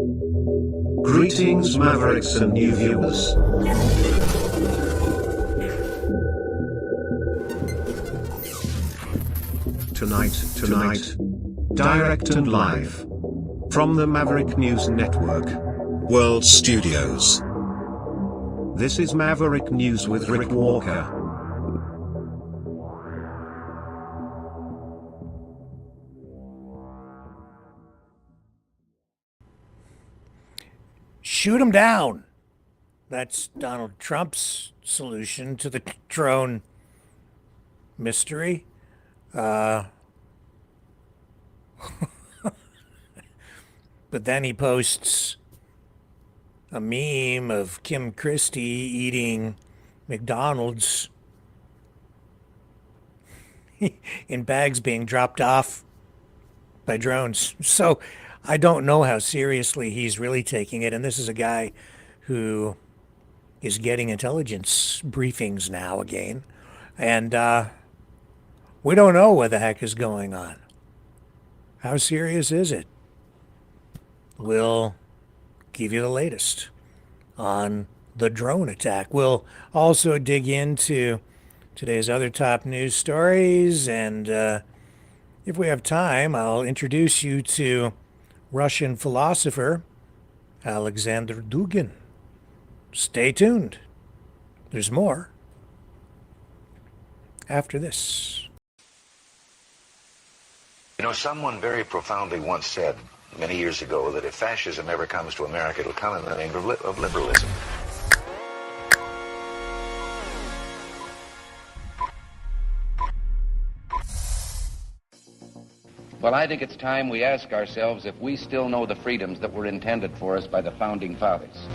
Greetings Mavericks and new viewers. Tonight, direct and live from the Maverick News Network World Studios. This is Maverick News with Rick Walker. Shoot him down. That's Donald Trump's solution to the drone mystery. But then he posts a meme of Kim Christie eating McDonald's in bags being dropped off by drones. So I don't know how seriously he's really taking it. And this is a guy who is getting intelligence briefings now again. And we don't know what the heck is going on. How serious is it? We'll give you the latest on the drone attack. We'll also dig into today's other top news stories. And if we have time, I'll introduce you to Russian philosopher Alexander Dugan. Stay tuned. There's more after this. You know, someone very profoundly once said many years ago that if fascism ever comes to America, it'll come in the name of liberalism. Well, I think it's time we ask ourselves if we still know the freedoms that were intended for us by the Founding Fathers.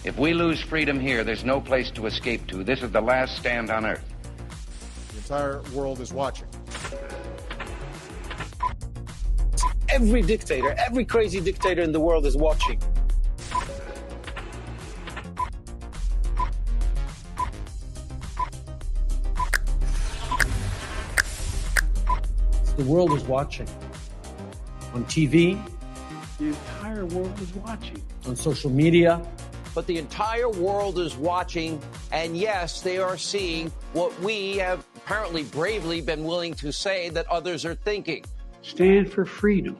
If we lose freedom here, there's no place to escape to. This is the last stand on Earth. The entire world is watching. Every dictator, every crazy dictator in the world is watching. The world is watching. On TV. The entire world is watching. On social media. But the entire world is watching, and yes, they are seeing what we have apparently bravely been willing to say that others are thinking. Stand for freedom.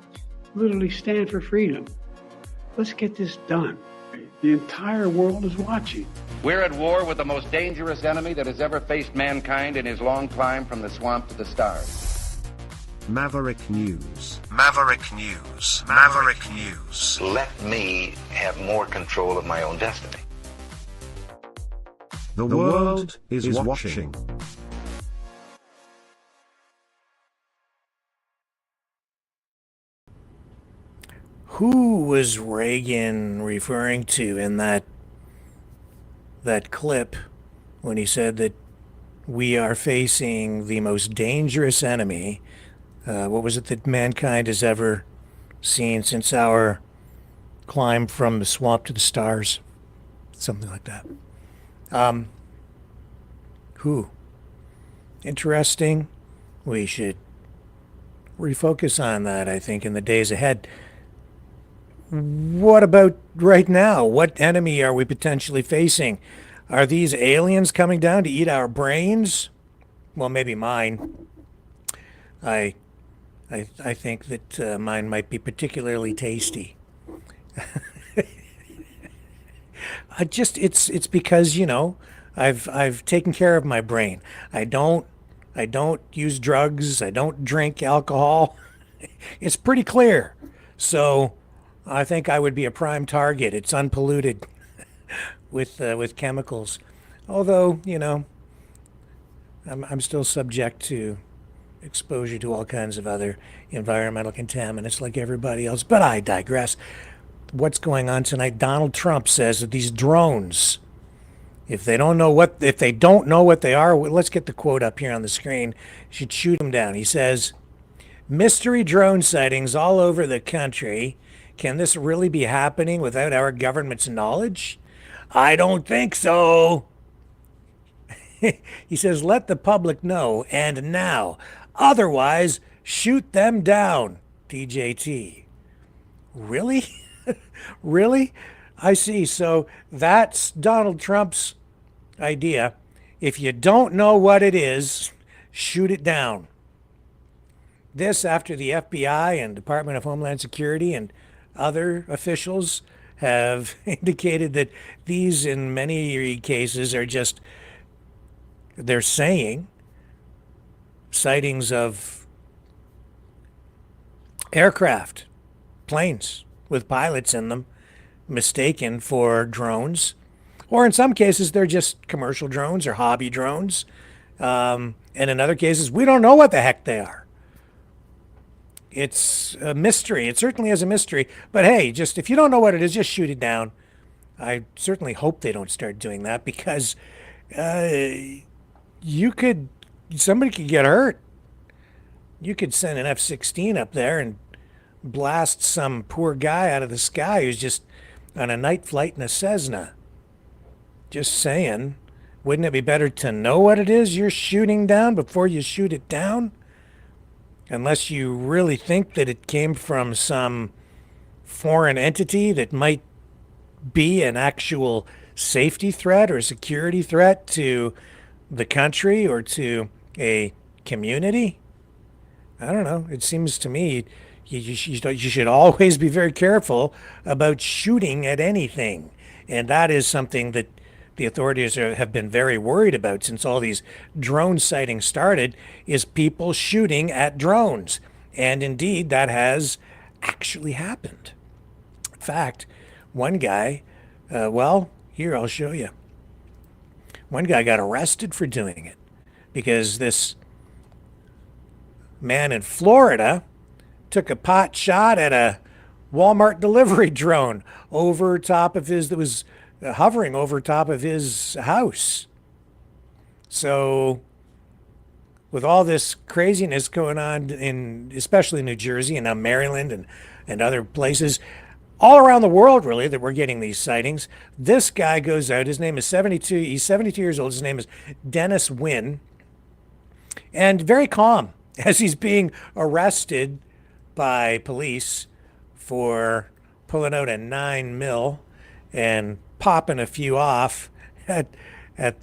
Literally stand for freedom. Let's get this done. The entire world is watching. We're at war with the most dangerous enemy that has ever faced mankind in his long climb from the swamp to the stars. Maverick News. Maverick News. Maverick News. Let me have more control of my own destiny. The world is watching. Who was Reagan referring to in that clip when he said that we are facing the most dangerous enemy? What was it that mankind has ever seen since our climb from the swamp to the stars? Something like that. Who? Interesting. We should refocus on that, I think, in the days ahead. What about right now? What enemy are we potentially facing? Are these aliens coming down to eat our brains? Well, maybe mine. I think that mine might be particularly tasty. It's because, you know, I've taken care of my brain. I don't use drugs. I don't drink alcohol. It's pretty clear. So I think I would be a prime target. It's unpolluted with chemicals. Although, you know, I'm still subject to exposure to all kinds of other environmental contaminants like everybody else. But I digress. What's going on tonight? Donald Trump says that these drones, if they don't know what they are, let's get the quote up here on the screen. Should shoot them down. He says, "Mystery drone sightings all over the country. Can this really be happening without our government's knowledge? I don't think so." He says, "Let the public know, and now. Otherwise, shoot them down." DJT. Really? Really? I see. So that's Donald Trump's idea. If you don't know what it is, shoot it down. This after the FBI and Department of Homeland Security and other officials have indicated that these, in many cases, are just, they're saying, sightings of aircraft, planes with pilots in them, mistaken for drones. Or in some cases, they're just commercial drones or hobby drones. And in other cases, we don't know what the heck they are. It's a mystery. It certainly is a mystery. But hey, just if you don't know what it is, just shoot it down. I certainly hope they don't start doing that because somebody could get hurt. You could send an F-16 up there and blast some poor guy out of the sky who's just on a night flight in a Cessna. Just saying, wouldn't it be better to know what it is you're shooting down before you shoot it down? Unless you really think that it came from some foreign entity that might be an actual safety threat or security threat to the country or to a community. I don't know. It seems to me you should always be very careful about shooting at anything. And that is something that the authorities have been very worried about since all these drone sightings started, is people shooting at drones. And indeed, that has actually happened. In fact, one guy, here, I'll show you. One guy got arrested for doing it because this man in Florida took a pot shot at a Walmart delivery drone over top of that was hovering over top of his house. So with all this craziness going on in especially New Jersey and now Maryland and other places all around the world, really, that we're getting these sightings, this guy goes out. His name is 72. He's 72 years old. His name is Dennis Wynn. And very calm as he's being arrested by police for pulling out a 9mm and popping a few off at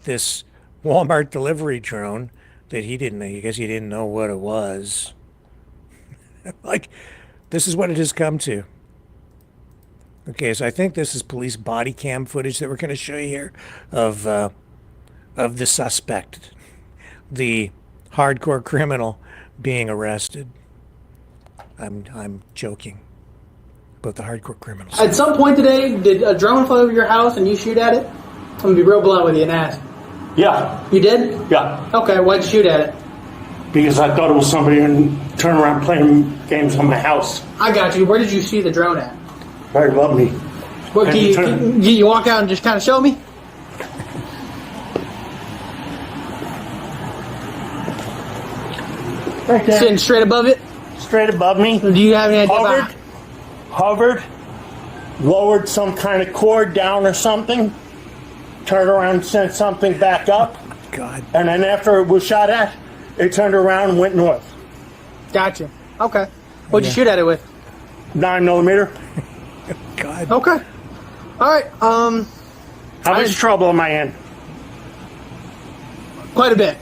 this Walmart delivery drone that he didn't know what it was. Like, this is what it has come to. Okay, so I think this is police body cam footage that we're going to show you here of the suspect, the hardcore criminal being arrested. I'm joking about the hardcore criminals. At some point today, did a drone fly over your house and you shoot at it? I'm going to be real blunt with you and ask. Yeah. You did? Yeah. Okay, why'd you shoot at it? Because I thought it was somebody and turn around playing games on my house. I got you. Where did you see the drone at? Right above me. What, can you walk out and just kind of show me? Right there. Sitting straight above it? Straight above me. Do you have any idea? Hovered, lowered some kind of cord down or something, turned around and sent something back up. Oh, God. And then after it was shot at, it turned around and went north. Gotcha. Okay. What'd you shoot at it with? 9mm. God. Okay. All right. How much trouble am I in? Quite a bit.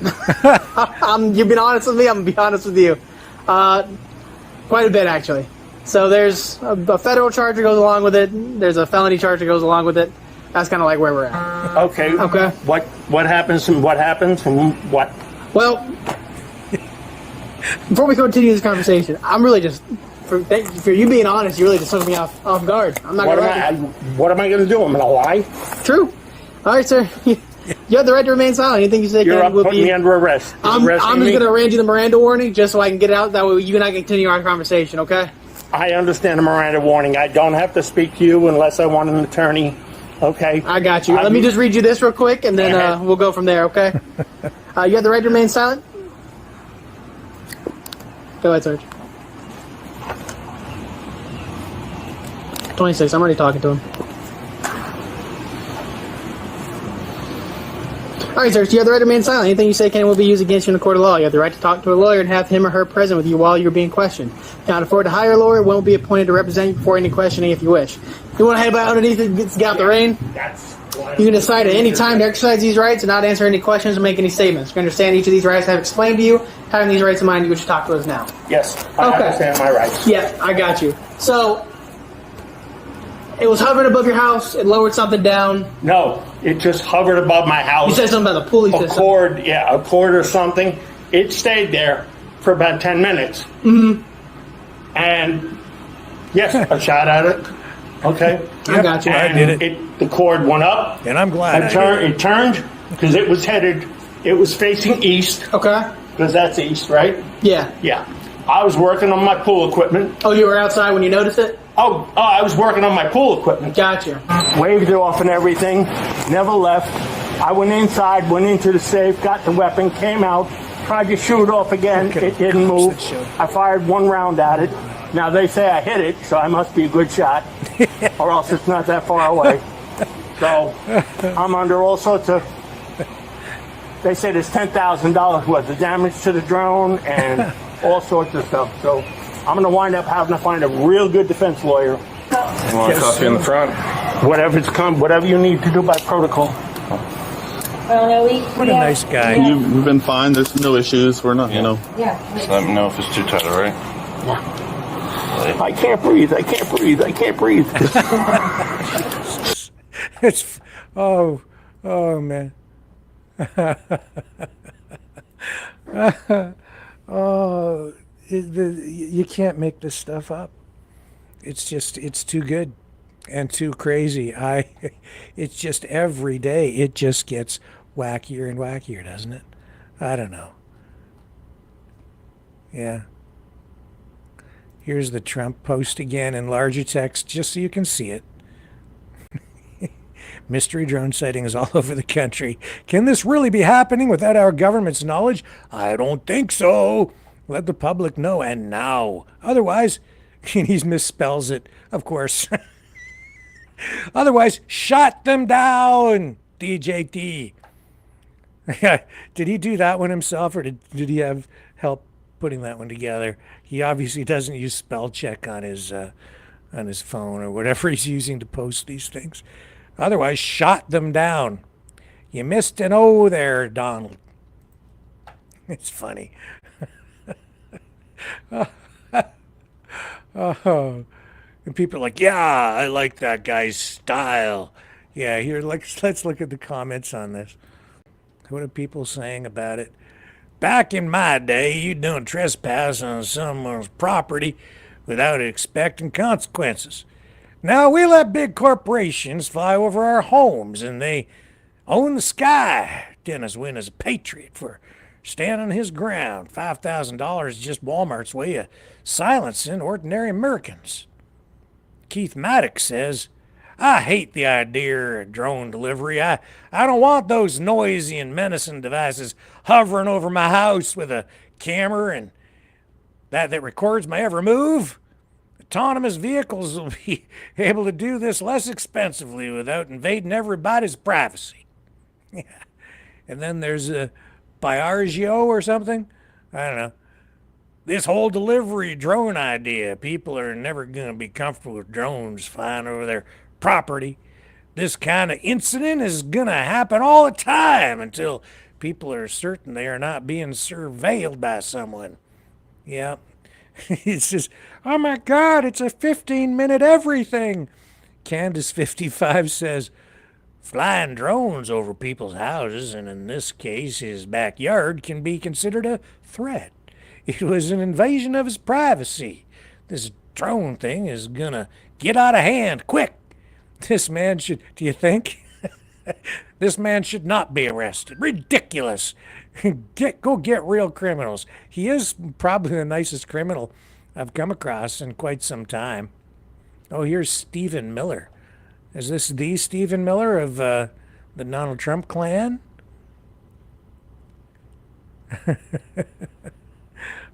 You've been honest with me. I'm gonna be honest with you. Quite a bit, actually. So there's a federal charge that goes along with it. There's a felony charge that goes along with it. That's kind of like where we're at. Okay. Okay. What happens and what happens and what? Well, before we continue this conversation, I'm really just for you being honest. You really just took me off guard. I'm not. What am I going to do? I'm going to lie. True. All right, sir. You have the right to remain silent. Anything you say You're putting me under arrest. I'm just going to arrange you the Miranda warning just so I can get it out. That way you and I can continue our conversation, okay? I understand the Miranda warning. I don't have to speak to you unless I want an attorney, okay? I got you. Let me just read you this real quick, and then we'll go from there, okay? You have the right to remain silent? Go ahead, Serge. 26. I'm already talking to him. All All right, sir. So you have the right to remain silent. Anything you say can and will be used against you in a court of law. You have the right to talk to a lawyer and have him or her present with you while you're being questioned. If you cannot afford to hire a lawyer, one will be appointed to represent you before any questioning if you wish. If you want to head out underneath it, get out the rain. You can decide at any time to exercise these rights and not answer any questions or make any statements. You understand each of these rights I have explained to you. Having these rights in mind, you should talk to us now. Yes, I understand my rights. Yeah, I got you. So, it was hovering above your house. It lowered something down. No, it just hovered above my house. You said something about the pulley system. A cord or something. It stayed there for about 10 minutes. Mm-hmm. And, yes, I shot at it. Okay. I got you. And I did it. The cord went up. And I'm glad It turned because it was facing east. Okay. Because that's east, right? Yeah. Yeah. I was working on my pool equipment. Oh, you were outside when you noticed it? Oh, I was working on my pool equipment. Gotcha. Waved it off and everything. Never left. I went inside, went into the safe, got the weapon, came out, tried to shoot it off again. It didn't move. I fired one round at it. Now they say I hit it, so I must be a good shot, or else it's not that far away. So I'm under all sorts of. They say there's $10,000 worth of damage to the drone and all sorts of stuff. So I'm going to wind up having to find a real good defense lawyer. You want coffee in the front? Whatever you need to do by protocol. What a nice guy. You've been fine. There's no issues. We're not, Yeah. Just let me know if it's too tight, all right? Yeah. I can't breathe. It's man. You can't make this stuff up. It's too good and too crazy. It's just every day it just gets wackier and wackier, doesn't it? I don't know. Yeah. Here's the Trump post again in larger text, just so you can see it. Mystery drone sightings all over the country. Can this really be happening without our government's knowledge? I don't think so. Let the public know, and now. Otherwise, he misspells it, of course. Otherwise, shut them down, DJT. Did he do that one himself, or did he have help putting that one together? He obviously doesn't use spell check on his phone or whatever he's using to post these things. Otherwise, shot them down. You missed an O there, Donald. It's funny. Oh, and people are like, yeah, I like that guy's style. Yeah, here, let's look at the comments on this. What are people saying about it? Back in my day, you don't trespass on someone's property without expecting consequences. Now we let big corporations fly over our homes and they own the sky. Dennis Wynn is a patriot for standing his ground. $5,000 is just Walmart's way of silencing ordinary Americans. Keith Maddox says, I hate the idea of drone delivery. I don't want those noisy and menacing devices hovering over my house with a camera and that records my every move. Autonomous vehicles will be able to do this less expensively without invading everybody's privacy. Yeah. And then there's a Biagio or something. I don't know. This whole delivery drone idea, people are never going to be comfortable with drones flying over their property. This kind of incident is going to happen all the time until people are certain they are not being surveilled by someone. Yeah. It's just, oh my God, it's a 15-minute everything. Candace55 says, flying drones over people's houses, and in this case his backyard, can be considered a threat. It was an invasion of his privacy. This drone thing is gonna get out of hand quick. This man should, do you think? This man should not be arrested. Ridiculous. Go get real criminals. He is probably the nicest criminal I've come across in quite some time. Oh, here's Stephen Miller. Is this the Stephen Miller of the Donald Trump clan?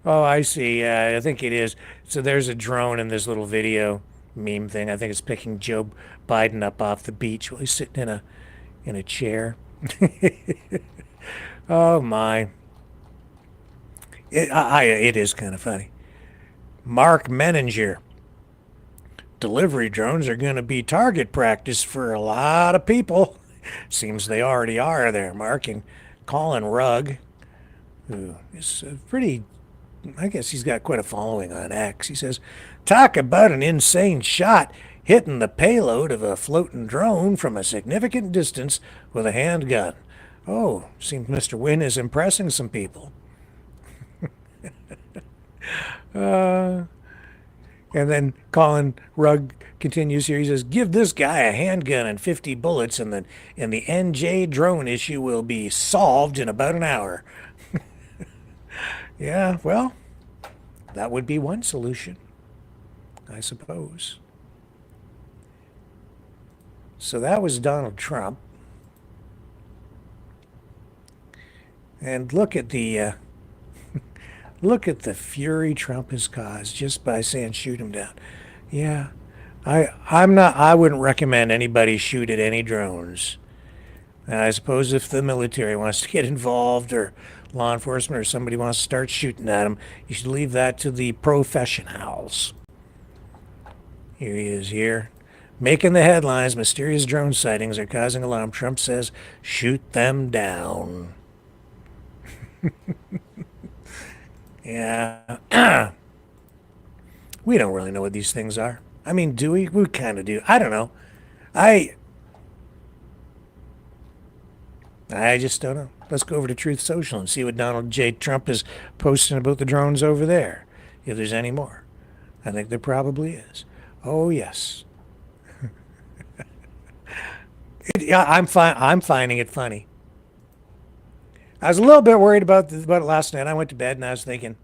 Oh, I see. I think it is. So there's a drone in this little video meme thing. I think it's picking Joe Biden up off the beach while he's sitting in a chair. Oh my. It is kind of funny. Mark Menninger. Delivery drones are going to be target practice for a lot of people. Seems they already are there, Mark. And Colin Rugg, who is pretty, I guess he's got quite a following on X. He says, talk about an insane shot hitting the payload of a floating drone from a significant distance with a handgun. Oh, seems Mr. Wynn is impressing some people. And then Colin Rugg continues here. He says, give this guy a handgun and 50 bullets, and the NJ drone issue will be solved in about an hour. Yeah, well, that would be one solution, I suppose. So that was Donald Trump. And look at the fury Trump has caused just by saying shoot him down. Yeah, I wouldn't recommend anybody shoot at any drones. I suppose if the military wants to get involved, or law enforcement, or somebody wants to start shooting at them, you should leave that to the professionals. Here he is here. Making the headlines, mysterious drone sightings are causing alarm. Trump says, shoot them down. Yeah. We don't really know what these things are. I mean, do we? We kind of do. I don't know. I just don't know. Let's go over to Truth Social and see what Donald J. Trump is posting about the drones over there, if there's any more. I think there probably is. Oh, yes. I'm finding it funny. I was a little bit worried about it last night. I went to bed and I was thinking,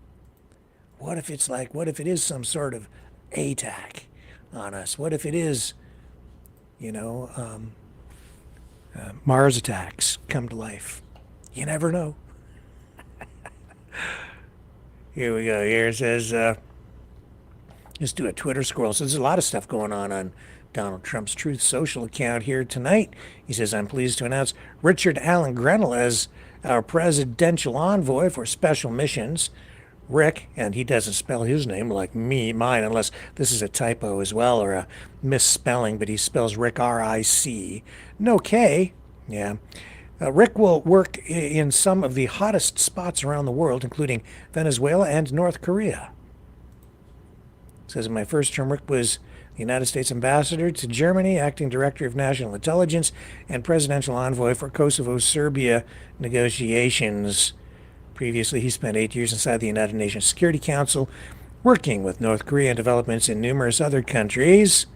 what if it is some sort of attack on us? What if it is, Mars attacks come to life? You never know. Here we go. Here it says, let's do a Twitter scroll. So there's a lot of stuff going on Donald Trump's Truth Social account here tonight. He says, I'm pleased to announce Richard Allen Grenell as our presidential envoy for special missions. Rick, and he doesn't spell his name like mine, unless this is a typo as well, or a misspelling, but he spells Rick, R-I-C. No K. Yeah. Rick will work in some of the hottest spots around the world, including Venezuela and North Korea. It says, in my first term, Rick was the United States Ambassador to Germany, Acting Director of National Intelligence, and Presidential Envoy for Kosovo-Serbia negotiations. Previously, he spent 8 years inside the United Nations Security Council, working with North Korea and developments in numerous other countries.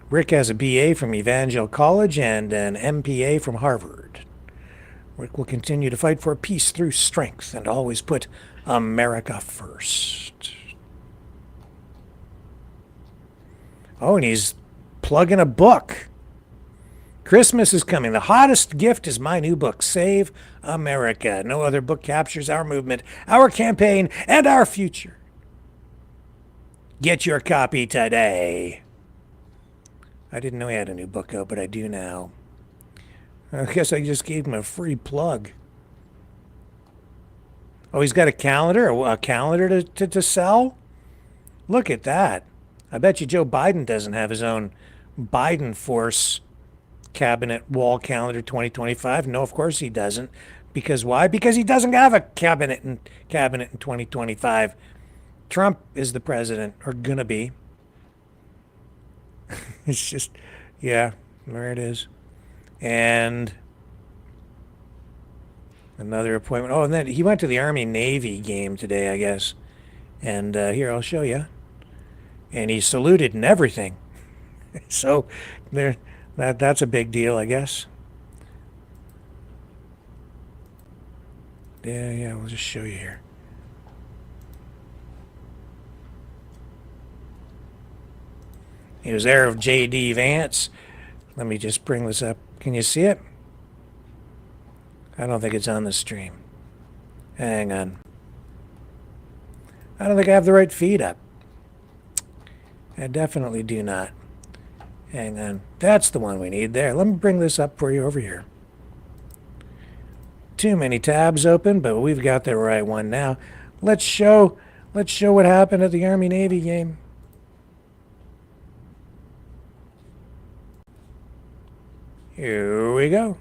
Rick has a BA from Evangel College and an MPA from Harvard. Rick will continue to fight for peace through strength and always put America first. Oh, and he's plugging a book. Christmas is coming. The hottest gift is my new book, Save America. No other book captures our movement, our campaign, and our future. Get your copy today. I didn't know he had a new book out, but I do now. I guess I just gave him a free plug. Oh, he's got a calendar to sell? Look at that. I bet you Joe Biden doesn't have his own Biden Force cabinet wall calendar 2025. No, of course he doesn't. Because why? Because he doesn't have a cabinet in 2025. Trump is the president, or gonna be. It's just, yeah, there it is. And another appointment. Oh, and then he went to the Army-Navy game today, I guess. And here, I'll show you. And he saluted and everything. So that's a big deal, I guess. Yeah, we'll just show you here. He was there of J.D. Vance. Let me just bring this up. Can you see it? I don't think it's on the stream. Hang on. I don't think I have the right feed up. I definitely do not. Hang on. That's the one we need there. Let me bring this up for you over here. too many tabs open, but we've got the right one now. Let's show what happened at the Army-Navy game. Here we go.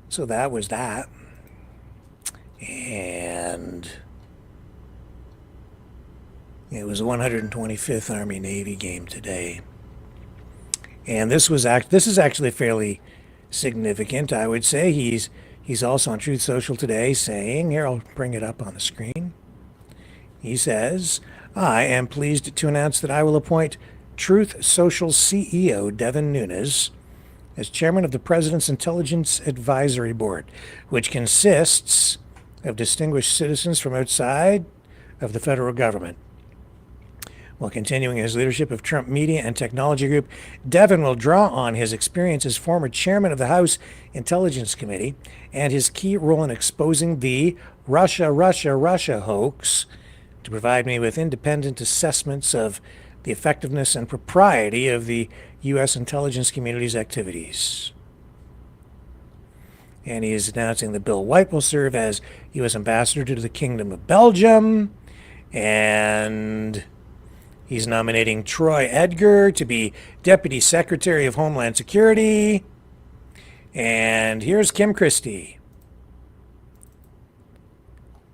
So that was that. And it was the 125th Army-Navy game today. And this is actually fairly significant, I would say. He's also on Truth Social today saying, here, I'll bring it up on the screen. He says, I am pleased to announce that I will appoint Truth Social CEO Devin Nunes as chairman of the President's Intelligence Advisory Board, which consists of distinguished citizens from outside of the federal government. While continuing his leadership of Trump Media and Technology Group, Devin will draw on his experience as former chairman of the House Intelligence Committee and his key role in exposing the Russia hoax to provide me with independent assessments of the effectiveness and propriety of the U.S. intelligence community's activities. And he is announcing that Bill White will serve as U.S. ambassador to the Kingdom of Belgium. And he's nominating Troy Edgar to be Deputy Secretary of Homeland Security. And here's Kim Christie.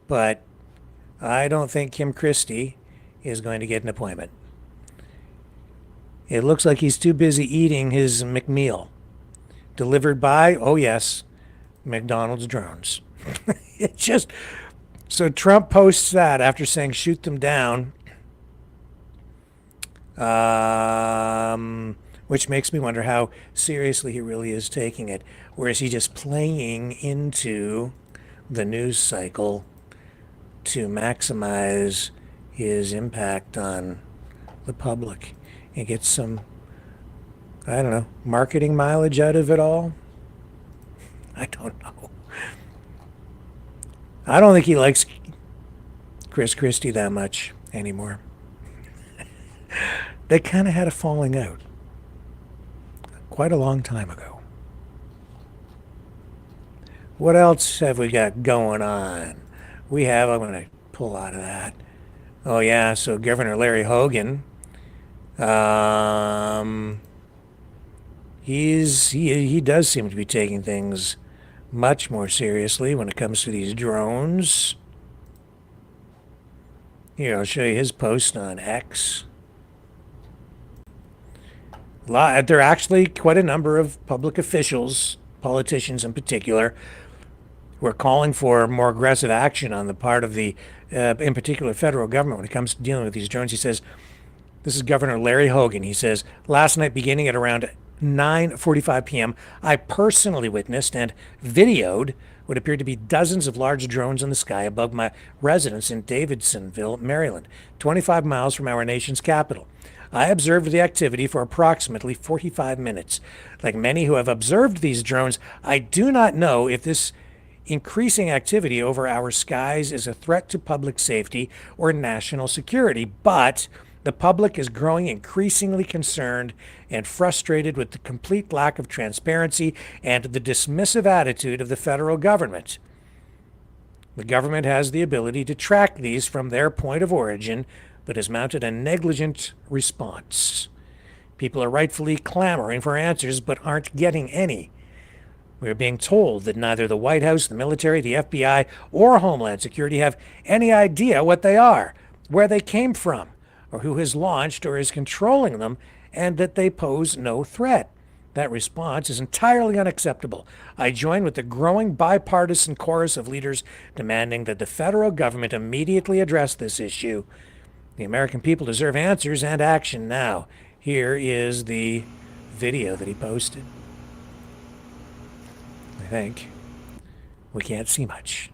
But I don't think Kim Christie is going to get an appointment. It looks like he's too busy eating his McMeal, delivered by, oh yes, McDonald's drones. It just, so Trump posts that after saying shoot them down, which makes me wonder how seriously he really is taking it. Or is he just playing into the news cycle to maximize his impact on the public and get some, I don't know, marketing mileage out of it all? I don't know. I don't think he likes Chris Christie that much anymore. They kind of had a falling out quite a long time ago. What else have we got going on? I'm going to pull out of that. Oh yeah, so Governor Larry Hogan, he does seem to be taking things much more seriously when it comes to these drones. Here, I'll show you his post on X. There are actually quite a number of public officials, politicians in particular, who are calling for more aggressive action on the part of the, in particular, federal government when it comes to dealing with these drones. He says, this is Governor Larry Hogan. He says, last night beginning at around 9:45 p.m., I personally witnessed and videoed what appeared to be dozens of large drones in the sky above my residence in Davidsonville, Maryland, 25 miles from our nation's capital. I observed the activity for approximately 45 minutes. Like many who have observed these drones, I do not know if this increasing activity over our skies is a threat to public safety or national security, but the public is growing increasingly concerned and frustrated with the complete lack of transparency and the dismissive attitude of the federal government. The government has the ability to track these from their point of origin, but has mounted a negligent response. People are rightfully clamoring for answers, but aren't getting any. We are being told that neither the White House, the military, the FBI, or Homeland Security have any idea what they are, where they came from, or who has launched or is controlling them, and that they pose no threat. That response is entirely unacceptable. I join with the growing bipartisan chorus of leaders demanding that the federal government immediately address this issue. The American people deserve answers and action now. Here is the video that he posted. I think. We can't see much.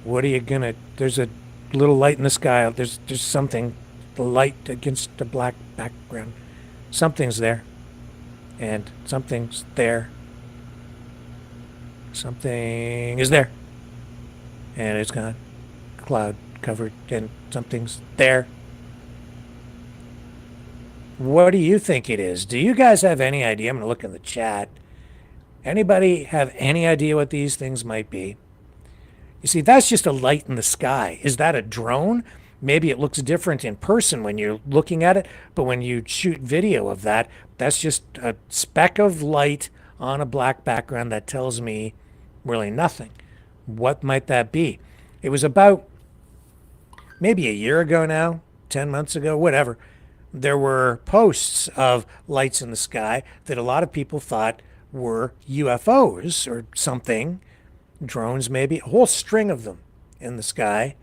What are you gonna... There's a little light in the sky. There's something. The light against the black background. Something's there. And something's there. Something is there. And it's got cloud covered and something's there. What do you think it is? Do you guys have any idea? I'm going to look in the chat. Anybody have any idea what these things might be? You see, that's just a light in the sky. Is that a drone? Maybe it looks different in person when you're looking at it, but when you shoot video of that, that's just a speck of light on a black background that tells me really nothing. What might that be? It was about maybe a year ago now, 10 months ago, whatever. There were posts of lights in the sky that a lot of people thought were UFOs or something, drones maybe, a whole string of them in the sky,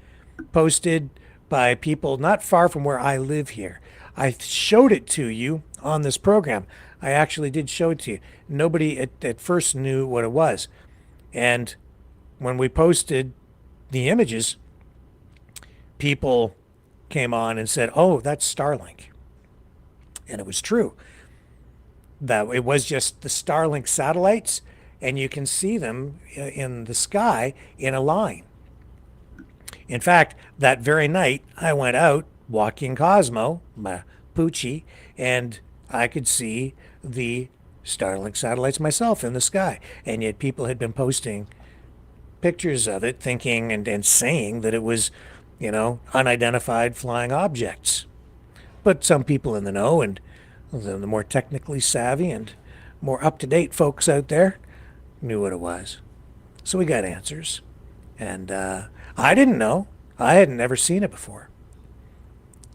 posted by people not far from where I live here. I showed it to you on this program. I actually did show it to you. Nobody at first knew what it was. And when we posted the images, people came on and said, oh, that's Starlink. And it was true. That it was just the Starlink satellites, and you can see them in the sky in a line. In fact, that very night, I went out walking Cosmo, my Poochie, and I could see the Starlink satellites myself in the sky. And yet people had been posting pictures of it, thinking and saying that it was, unidentified flying objects. But some people in the know and the more technically savvy and more up-to-date folks out there knew what it was. So we got answers. And I didn't know. I had never seen it before.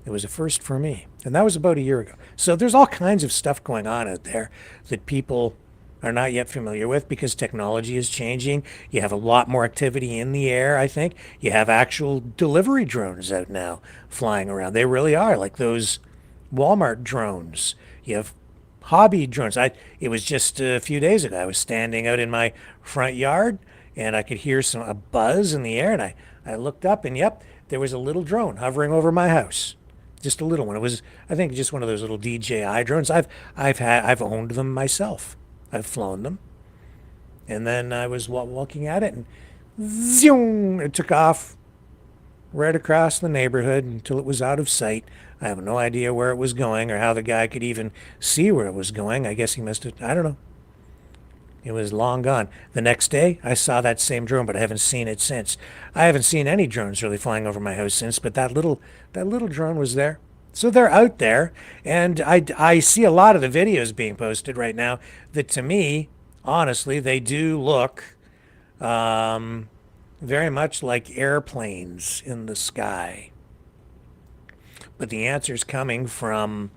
It was a first for me. And that was about a year ago. So there's all kinds of stuff going on out there that people are not yet familiar with because technology is changing. You have a lot more activity in the air, I think. You have actual delivery drones out now flying around. They really are, like those Walmart drones. You have hobby drones. It was just a few days ago. I was standing out in my front yard and I could hear a buzz in the air, and I looked up, and yep, there was a little drone hovering over my house. Just a little one. It was, I think, just one of those little DJI drones. I've owned them myself. I've flown them. And then I was walking at it, and zoom, it took off right across the neighborhood until it was out of sight. I have no idea where it was going or how the guy could even see where it was going. I guess he must have, I don't know. It was long gone. The next day, I saw that same drone, but I haven't seen it since. I haven't seen any drones really flying over my house since, but that little drone was there. So they're out there, and I see a lot of the videos being posted right now that, to me, honestly, they do look very much like airplanes in the sky. But the answer's coming from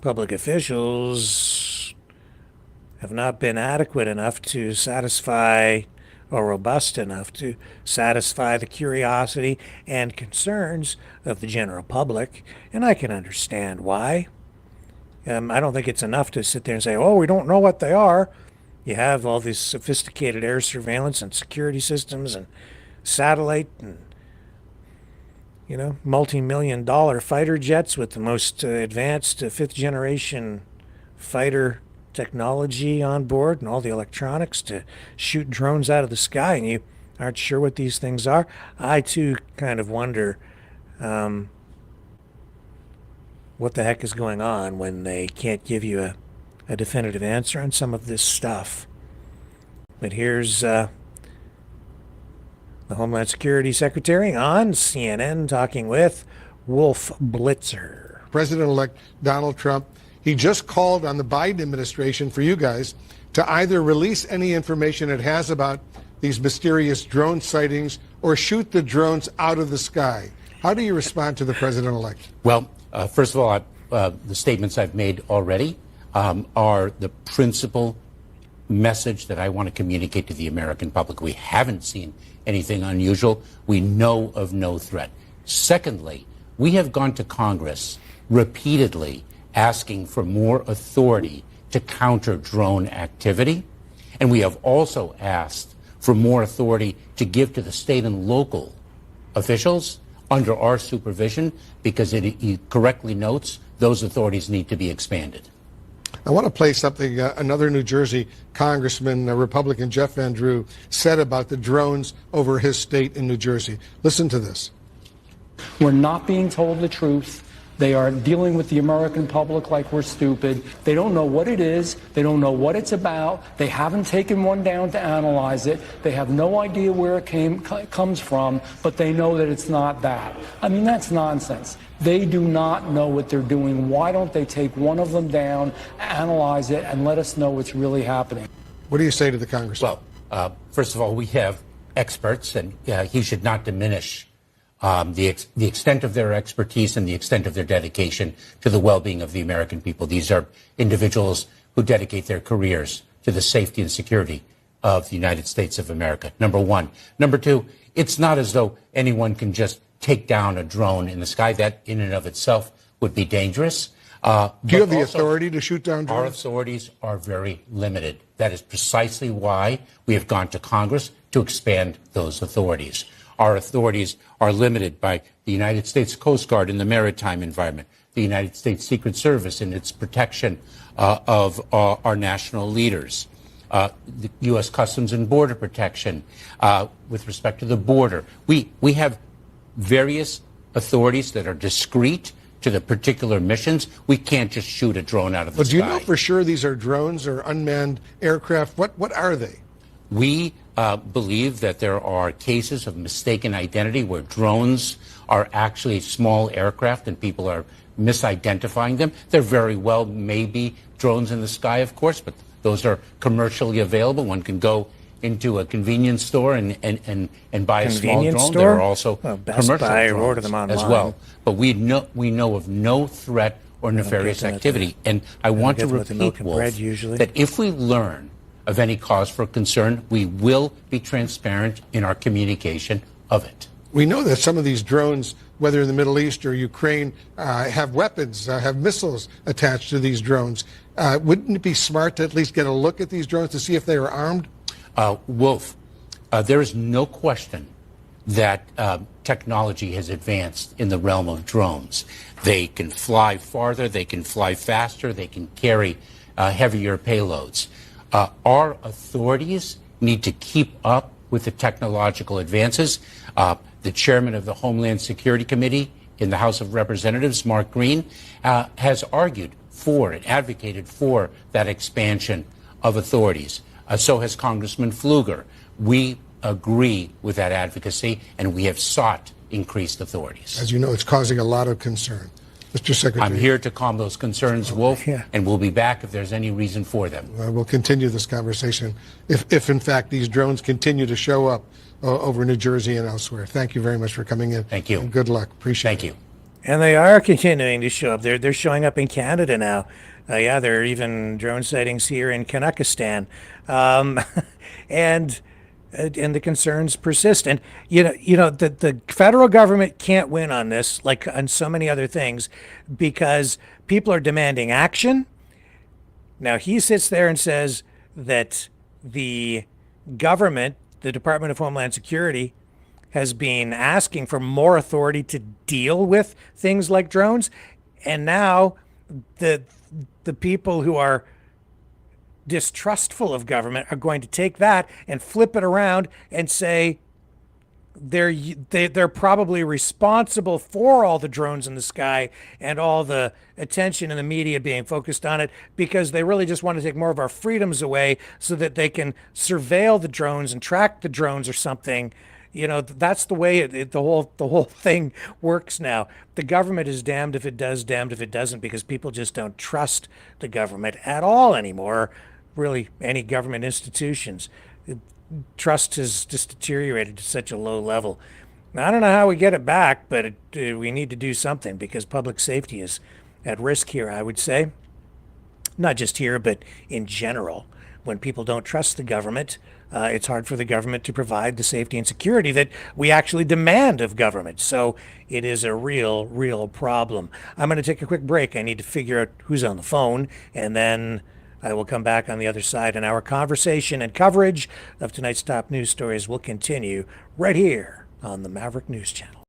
public officials have not been adequate enough to satisfy, or robust enough to satisfy the curiosity and concerns of the general public, and I can understand why. I don't think it's enough to sit there and say, oh, we don't know what they are. You have all these sophisticated air surveillance and security systems and satellite and, multi-million-dollar fighter jets with the most advanced fifth-generation fighter technology on board and all the electronics to shoot drones out of the sky, and you aren't sure what these things are. I too kind of wonder what the heck is going on when they can't give you a definitive answer on some of this stuff. But here's the Homeland Security Secretary on CNN talking with Wolf Blitzer. President-elect Donald Trump, he just called on the Biden administration for you guys to either release any information it has about these mysterious drone sightings or shoot the drones out of the sky. How do you respond to the president-elect? Well, first of all, the statements I've made already are the principal message that I want to communicate to the American public. We haven't seen anything unusual. We know of no threat. Secondly, we have gone to Congress repeatedly asking for more authority to counter drone activity. And we have also asked for more authority to give to the state and local officials under our supervision, because it correctly notes those authorities need to be expanded. I want to play something another New Jersey congressman, Republican Jeff Van Drew, said about the drones over his state in New Jersey. Listen to this. We're not being told the truth. They are dealing with the American public like we're stupid. They don't know what it is. They don't know what it's about. They haven't taken one down to analyze it. They have no idea where it comes from, but they know that it's not that. I mean, that's nonsense. They do not know what they're doing. Why don't they take one of them down, analyze it, and let us know what's really happening? What do you say to the congressman? Well, first of all, we have experts, and he should not diminish the extent of their expertise and the extent of their dedication to the well-being of the American people. These are individuals who dedicate their careers to the safety and security of the United States of America, number one. Number two, it's not as though anyone can just take down a drone in the sky. That in and of itself would be dangerous. Do you have the authority to shoot down drones? Our authorities are very limited. That is precisely why we have gone to Congress to expand those authorities. Our authorities are limited by the United States Coast Guard in the maritime environment, the United States Secret Service in its protection of our national leaders, the U.S. Customs and Border Protection with respect to the border. We have various authorities that are discrete to the particular missions. We can't just shoot a drone out of the sky. But do you know for sure these are drones or unmanned aircraft? What are they? We believe that there are cases of mistaken identity where drones are actually small aircraft and people are misidentifying them. There very well may be drones in the sky, of course, but those are commercially available. One can go into a convenience store and buy a small drone. There are also commercial drones as well. But we know of no threat or nefarious activity. And I want to repeat, Wolf, that if we learn of any cause for concern, we will be transparent in our communication of it. We know that some of these drones, whether in the Middle East or Ukraine, have weapons, have missiles attached to these drones. Wouldn't it be smart to at least get a look at these drones to see if they are armed? Wolf, there is no question that technology has advanced in the realm of drones. They can fly farther, they can fly faster, they can carry heavier payloads. Our authorities need to keep up with the technological advances. The chairman of the Homeland Security Committee in the House of Representatives, Mark Green, has argued for and advocated for that expansion of authorities. So has Congressman Pfluger. We agree with that advocacy, and we have sought increased authorities. As you know, it's causing a lot of concern. Mr. Secretary. I'm here to calm those concerns, Wolf, and we'll be back if there's any reason for them. We'll continue this conversation if in fact, these drones continue to show up over New Jersey and elsewhere. Thank you very much for coming in. Thank you. And good luck. Appreciate it. Thank you. And they are continuing to show up. They're showing up in Canada now. There are even drone sightings here in Kazakhstan. And the concerns persist. And you know the federal government can't win on this, like on so many other things, because people are demanding action. Now he sits there and says that the government, the Department of Homeland Security, has been asking for more authority to deal with things like drones, and now the people who are distrustful of government are going to take that and flip it around and say they're probably responsible for all the drones in the sky and all the attention in the media being focused on it, because they really just want to take more of our freedoms away so that they can surveil the drones and track the drones or something. You know, that's the way the whole thing works now. The government is damned if it does, damned if it doesn't, because people just don't trust the government at all anymore. Really, any government institutions. Trust has just deteriorated to such a low level. Now, I don't know how we get it back, but we need to do something, because public safety is at risk here, I would say. Not just here, but in general. When people don't trust the government, it's hard for the government to provide the safety and security that we actually demand of government. So it is a real problem. I'm going to take a quick break. I need to figure out who's on the phone, and then I will come back on the other side, and our conversation and coverage of tonight's top news stories will continue right here on the Maverick News Channel.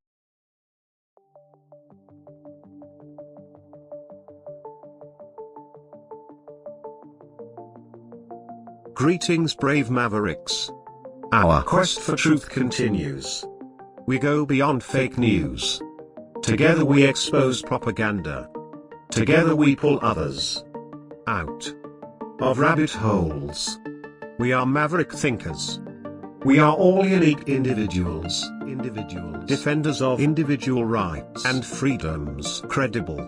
Greetings, brave Mavericks. Our quest for truth continues. We go beyond fake news. Together we expose propaganda. Together we pull others out of rabbit holes. We are maverick thinkers. We are all unique individuals, defenders of individual rights and freedoms, credible,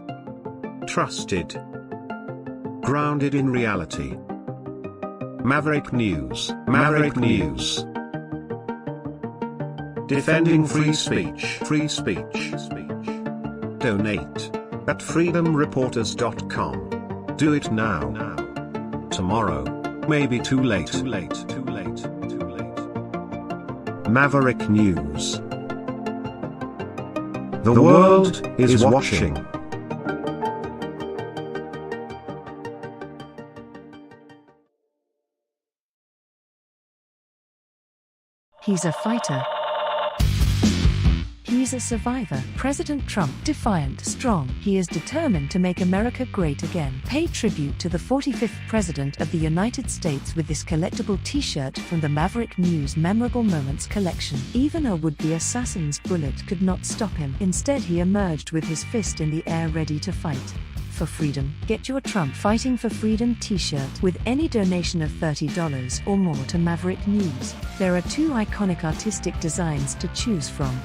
trusted, grounded in reality. Maverick News, Maverick News. Defending free speech, free speech. Donate at freedomreporters.com. Do it now. Tomorrow may be too late. Maverick News. The world is watching. He's a fighter. He's a survivor. President Trump, defiant, strong. He is determined to make America great again. Pay tribute to the 45th President of the United States with this collectible t-shirt from the Maverick News Memorable Moments collection. Even a would-be assassin's bullet could not stop him. Instead, he emerged with his fist in the air ready to fight. For freedom. Get your Trump Fighting for Freedom t-shirt with any donation of $30 or more to Maverick News. There are 2 iconic artistic designs to choose from.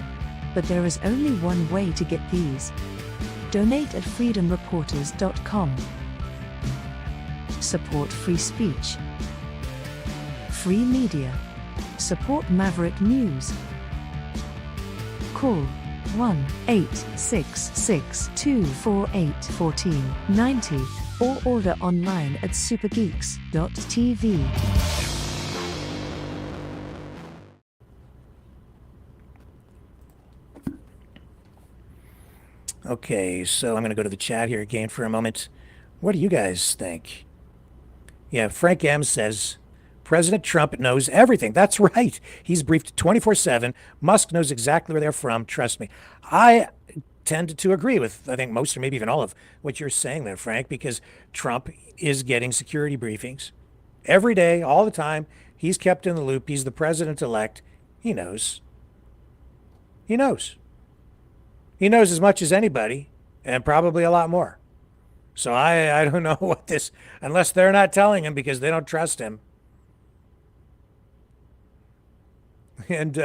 But there is only one way to get these. Donate at freedomreporters.com. Support free speech. Free media. Support Maverick News. Call 1-866-248-1490 or order online at supergeeks.tv. Okay, so I'm going to go to the chat here again for a moment. What do you guys think? Yeah, Frank M says, President Trump knows everything. That's right. He's briefed 24/7. Musk knows exactly where they're from. Trust me. I tend to agree with, I think, most or maybe even all of what you're saying there, Frank, because Trump is getting security briefings every day, all the time. He's kept in the loop. He's the president-elect. He knows. He knows. He knows as much as anybody, and probably a lot more. So I don't know what this, unless they're not telling him because they don't trust him. And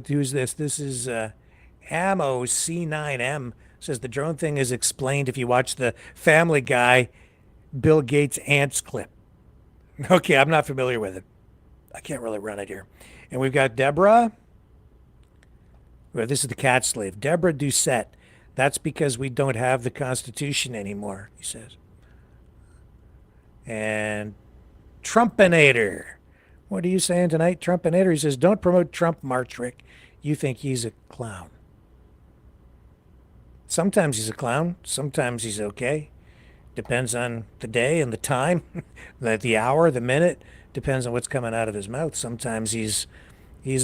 who's this? This is Ammo C9M says the drone thing is explained if you watch the Family Guy Bill Gates ants clip. Okay, I'm not familiar with it. I can't really run it here. And we've got Deborah. Well, this is the cat slave. Deborah Doucette. That's because we don't have the Constitution anymore, he says. And Trumpinator. What are you saying tonight, Trumpinator? He says, don't promote Trump, March Rick. You think he's a clown. Sometimes he's a clown. Sometimes he's okay. Depends on the day and the time, the hour, the minute. Depends on what's coming out of his mouth. Sometimes he's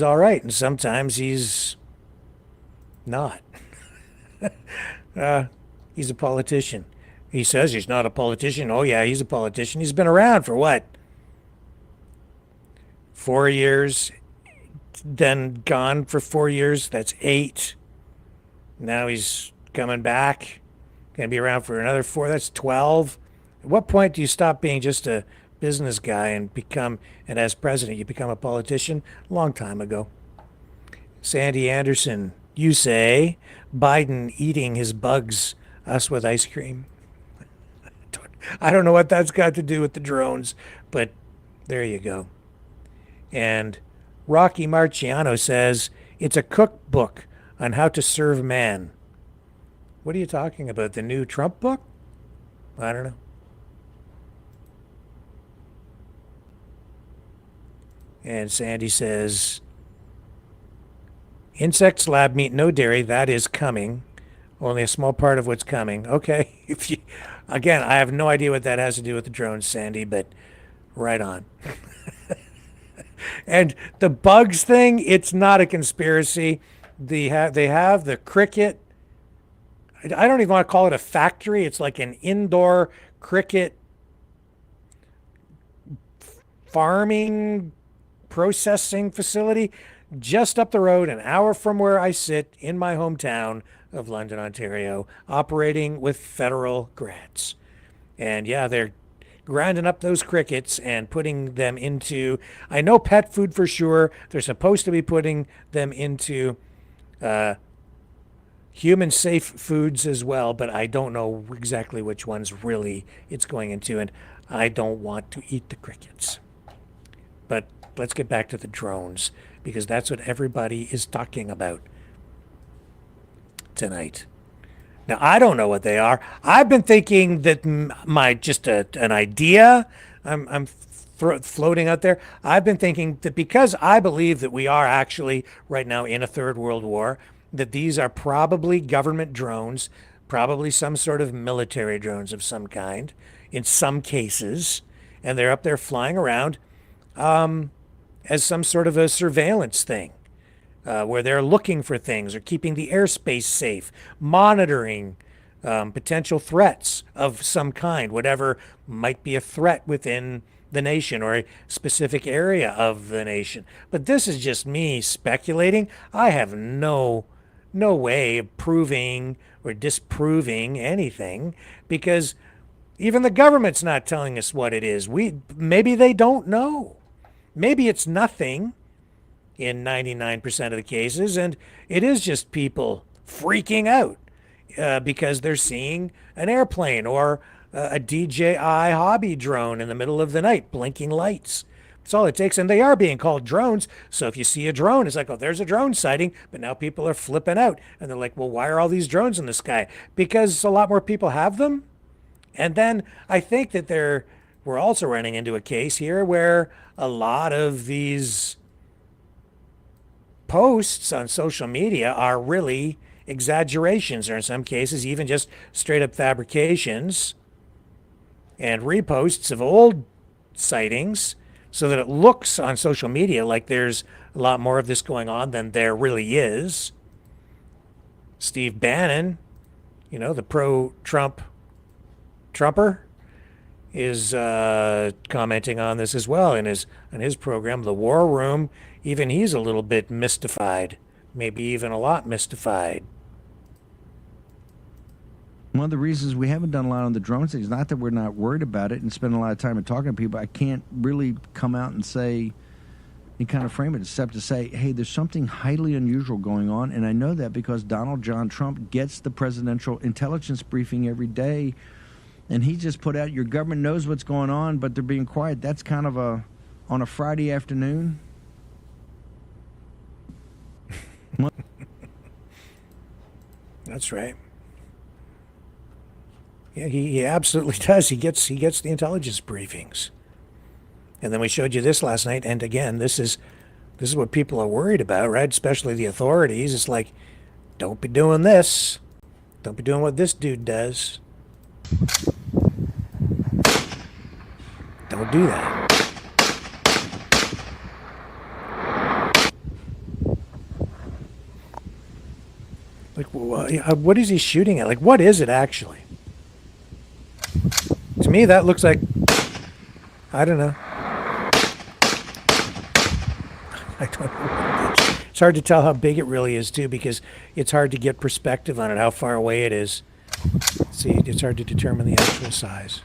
all right, and sometimes he's not. He's a politician. He says he's not a politician. Oh, yeah, he's a politician. He's been around for what? 4 years, then gone for 4 years. That's 8. Now he's coming back. Going to be around for another 4. That's 12. At what point do you stop being just a business guy and as president, you become a politician? A long time ago. Sandy Anderson, you say Biden eating his bugs, us with ice cream. I don't know what that's got to do with the drones, but there you go. And Rocky Marciano says it's a cookbook on how to serve man. What are you talking about? The new Trump book? I don't know. And Sandy says, insects, lab meat, no dairy. That is coming. Only a small part of what's coming. Okay. Again, I have no idea what that has to do with the drones, Sandy, but right on. And the bugs thing, it's not a conspiracy. They have the cricket. I don't even want to call it a factory. It's like an indoor cricket farming processing facility just up the road, an hour from where I sit in my hometown of London, Ontario, operating with federal grants. And yeah, they're grinding up those crickets and putting them into, I know pet food for sure. They're supposed to be putting them into human safe foods as well, but I don't know exactly which ones really it's going into, and I don't want to eat the crickets. But let's get back to the drones, because that's what everybody is talking about tonight. Now, I don't know what they are. I've been thinking that an idea I'm floating out there. I've been thinking that because I believe that we are actually right now in a third world war, that these are probably government drones, probably some sort of military drones of some kind, in some cases, and they're up there flying around as some sort of a surveillance thing, where they're looking for things or keeping the airspace safe, monitoring potential threats of some kind, whatever might be a threat within the nation or a specific area of the nation. But this is just me speculating. I have no way of proving or disproving anything, because even the government's not telling us what it is. Maybe they don't know. Maybe it's nothing in 99% of the cases, and it is just people freaking out because they're seeing an airplane or a DJI hobby drone in the middle of the night blinking lights. That's all it takes, and they are being called drones. So if you see a drone, it's like, oh, there's a drone sighting, but now people are flipping out, and they're like, well, why are all these drones in the sky? Because a lot more people have them. And then I think that we're also running into a case here where a lot of these posts on social media are really exaggerations, or in some cases even just straight up fabrications and reposts of old sightings, so that it looks on social media like there's a lot more of this going on than there really is. Steve Bannon, the pro-Trump Trumper, is commenting on this as well in his program, The War Room. Even he's a little bit mystified, maybe even a lot mystified. One of the reasons we haven't done a lot on the drone thing is not that we're not worried about it and spend a lot of time talking to people. I can't really come out and say, and kind of frame it, except to say, hey, there's something highly unusual going on. And I know that because Donald John Trump gets the presidential intelligence briefing every day. And he just put out, your government knows what's going on, but they're being quiet. That's kind of on a Friday afternoon. That's right. Yeah, he absolutely does. He gets the intelligence briefings. And then we showed you this last night, and again, this is what people are worried about, right? Especially the authorities. It's like, don't be doing this. Don't be doing what this dude does. Don't do that. Like, what is he shooting at? Like, what is it actually? To me, that looks like, I don't know. I don't know what it is. It's hard to tell how big it really is, too, because it's hard to get perspective on it, how far away it is. See, it's hard to determine the actual size.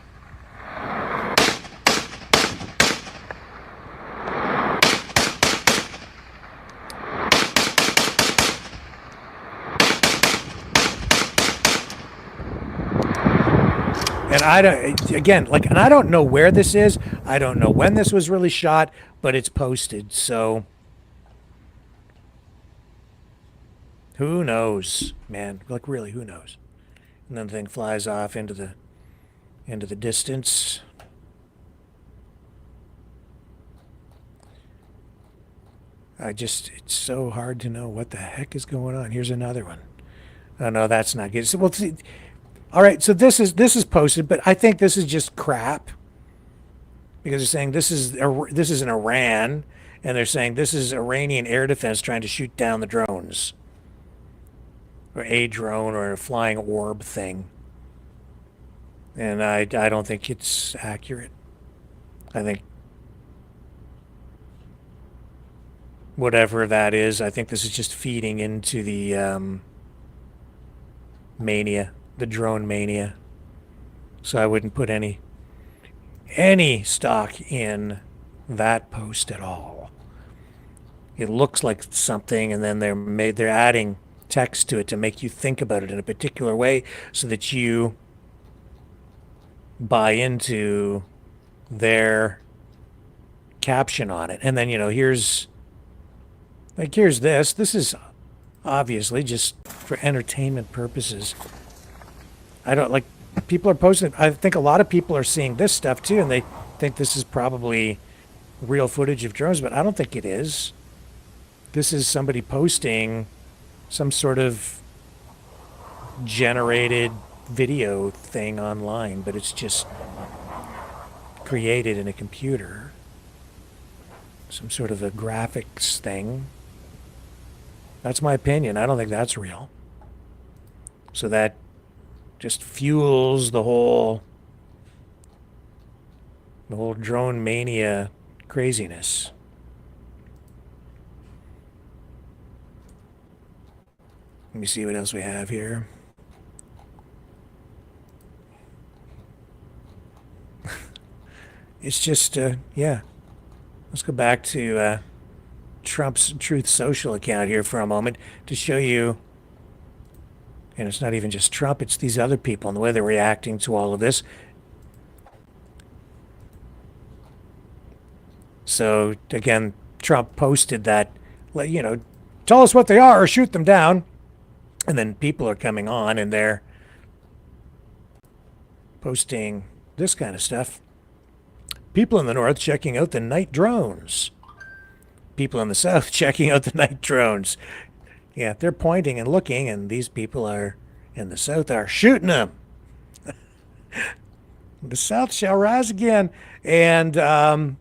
And I don't know where this is. I don't know when this was really shot, but it's posted. So who knows, man? Like, really, who knows? And then the thing flies off into the distance. It's so hard to know what the heck is going on. Here's another one. Oh no, that's not good. So, well, see, all right, so this is posted, but I think this is just crap, because they're saying this is in Iran, and they're saying this is Iranian air defense trying to shoot down the drones, or a drone or a flying orb thing. And I don't think it's accurate. I think whatever that is. I think this is just feeding into the mania, the drone mania. So I wouldn't put any stock in that post at all. It looks like something, and then they're adding text to it to make you think about it in a particular way so that you buy into their caption on it. And then, here's this. This is obviously just for entertainment purposes. I don't like, people are posting, I think a lot of people are seeing this stuff too, and they think this is probably real footage of drones, but I don't think it is. This is somebody posting some sort of generated video thing online, but it's just created in a computer. Some sort of a graphics thing. That's my opinion. I don't think that's real. So that just fuels the whole drone mania craziness. Let me see what else we have here. It's just, yeah. Let's go back to Trump's Truth Social account here for a moment to show you, and it's not even just Trump, it's these other people and the way they're reacting to all of this. So, again, Trump posted that, tell us what they are or shoot them down. And then people are coming on and they're posting this kind of stuff. People in the north checking out the night drones. People in the south checking out the night drones. Yeah, they're pointing and looking, and these people are in the south are shooting them. The south shall rise again. And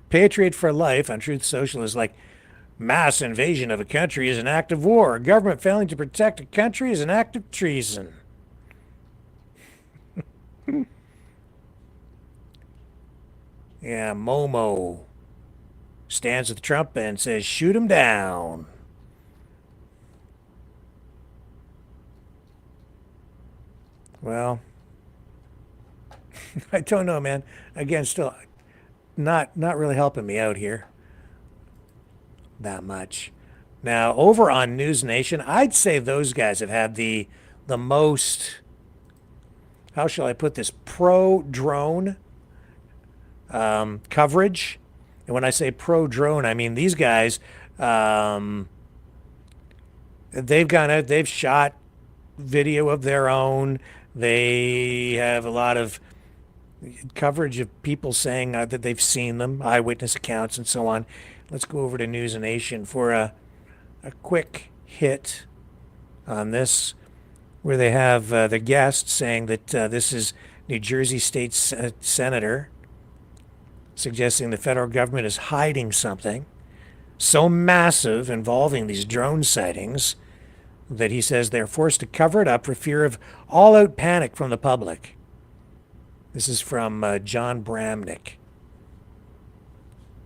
Patriot for Life on Truth Social is like, mass invasion of a country is an act of war. A government failing to protect a country is an act of treason. Yeah, Momo stands with Trump and says, shoot him down. Well, I don't know, man. Again, still not really helping me out here that much. Now, over on News Nation, I'd say those guys have had the most, how shall I put this, pro-drone coverage. And when I say pro-drone, I mean these guys, they've gone out, they've shot video of their own. They have a lot of coverage of people saying that they've seen them, eyewitness accounts and so on. Let's go over to News Nation for a quick hit on this, where they have the guest saying that this is New Jersey State Senator suggesting the federal government is hiding something so massive involving these drone sightings that he says they're forced to cover it up for fear of all-out panic from the public. This is from John Bramnick,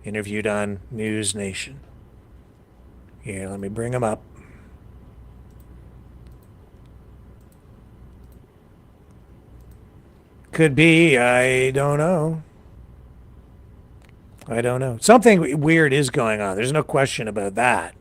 interviewed on News Nation. Here, let me bring him up. Could be, I don't know. Something weird is going on. There's no question about that.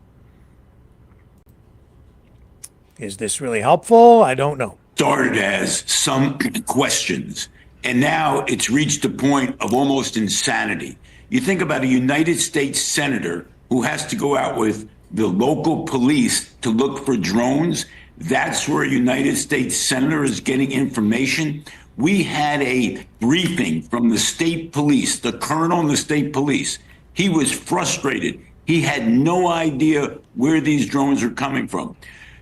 Is this really helpful? I don't know. Started as some questions, and now it's reached a point of almost insanity. You think about a United States senator who has to go out with the local police to look for drones. That's where a United States senator is getting information. We had a briefing from the state police, the colonel in the state police. He was frustrated. He had no idea where these drones are coming from.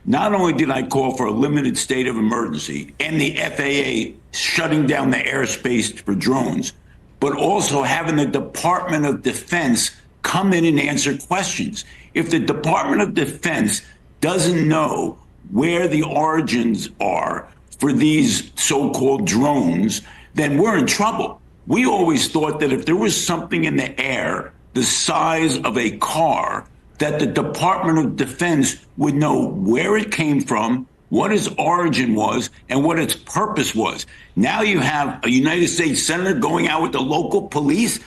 Not only did I call for a limited state of emergency and the FAA shutting down the airspace for drones, but also having the Department of Defense come in and answer questions. If the Department of Defense doesn't know where the origins are for these so-called drones, then we're in trouble. We always thought that if there was something in the air the size of a car that the Department of Defense would know where it came from, what its origin was, and what its purpose was. Now you have a United States Senator going out with the local police,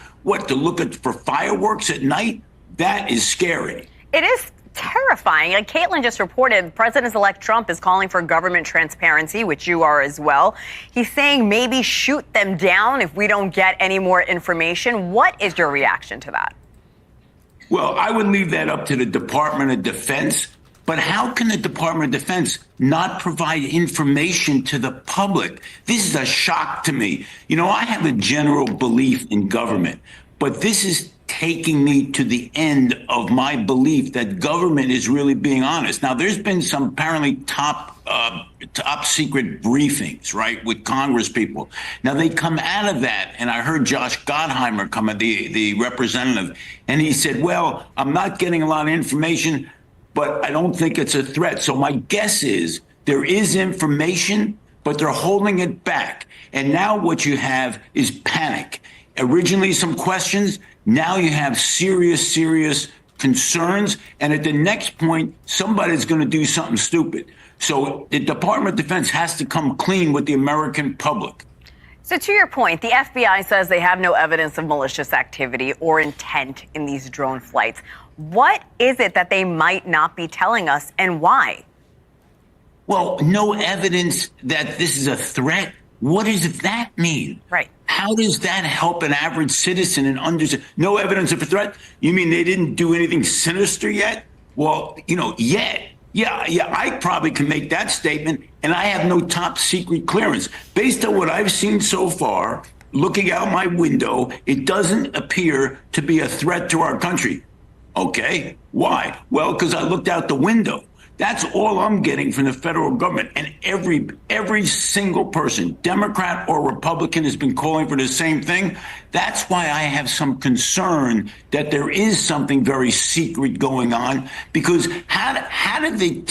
to look for fireworks at night? That is scary. It is terrifying. Like Caitlin just reported, President-elect Trump is calling for government transparency, which you are as well. He's saying maybe shoot them down if we don't get any more information. What is your reaction to that? Well, I would leave that up to the Department of Defense. But how can the Department of Defense not provide information to the public? This is a shock to me. I have a general belief in government, but this is taking me to the end of my belief that government is really being honest. Now, there's been some apparently top secret briefings, right, with Congress people. Now, they come out of that, and I heard Josh Gottheimer come, the representative, and he said, well, I'm not getting a lot of information, but I don't think it's a threat. So my guess is there is information, but they're holding it back. And now what you have is panic. Originally some questions, now you have serious concerns. And at the next point, somebody's going to do something stupid. So the Department of Defense has to come clean with the American public. So to your point, the FBI says they have no evidence of malicious activity or intent in these drone flights. What is it that they might not be telling us, and why? Well, no evidence that this is a threat. What does that mean? Right. How does that help an average citizen and understand? No evidence of a threat? You mean they didn't do anything sinister yet? Well, yet. Yeah, I probably can make that statement, and I have no top secret clearance. Based on what I've seen so far, looking out my window, it doesn't appear to be a threat to our country. Okay, why? Well, because I looked out the window. That's all I'm getting from the federal government. And every single person, Democrat or Republican, has been calling for the same thing. That's why I have some concern that there is something very secret going on. Because how did the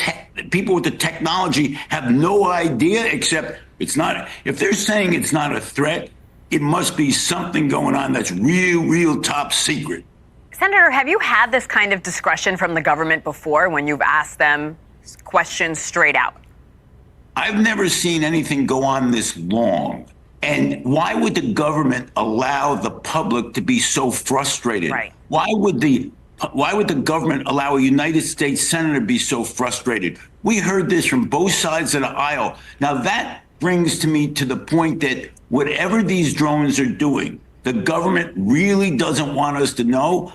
people with the technology have no idea, except it's not, if they're saying it's not a threat, it must be something going on that's real top secret. Senator, have you had this kind of discretion from the government before when you've asked them questions straight out? I've never seen anything go on this long. And why would the government allow the public to be so frustrated? Right. Why would the government allow a United States senator to be so frustrated? We heard this from both sides of the aisle. Now, that brings me to the point that whatever these drones are doing, the government really doesn't want us to know.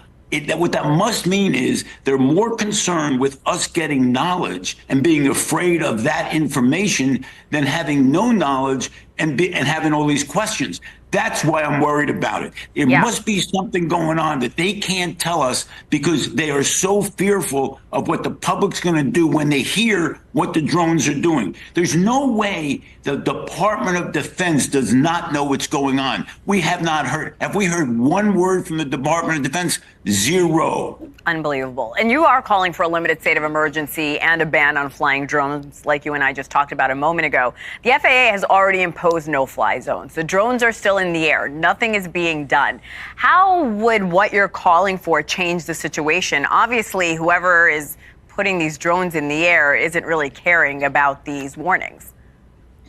What that must mean is they're more concerned with us getting knowledge and being afraid of that information than having no knowledge and having all these questions. That's why I'm worried about it. It must be something going on that they can't tell us because they are so fearful of what the public's going to do when they hear what the drones are doing. There's no way the Department of Defense does not know what's going on. We have not heard. Have we heard one word from the Department of Defense? Zero. Unbelievable. And you are calling for a limited state of emergency and a ban on flying drones, like you and I just talked about a moment ago. The FAA has already imposed no-fly zones. The drones are still in the air. Nothing is being done. How would what you're calling for change the situation? Obviously, whoever is putting these drones in the air isn't really caring about these warnings.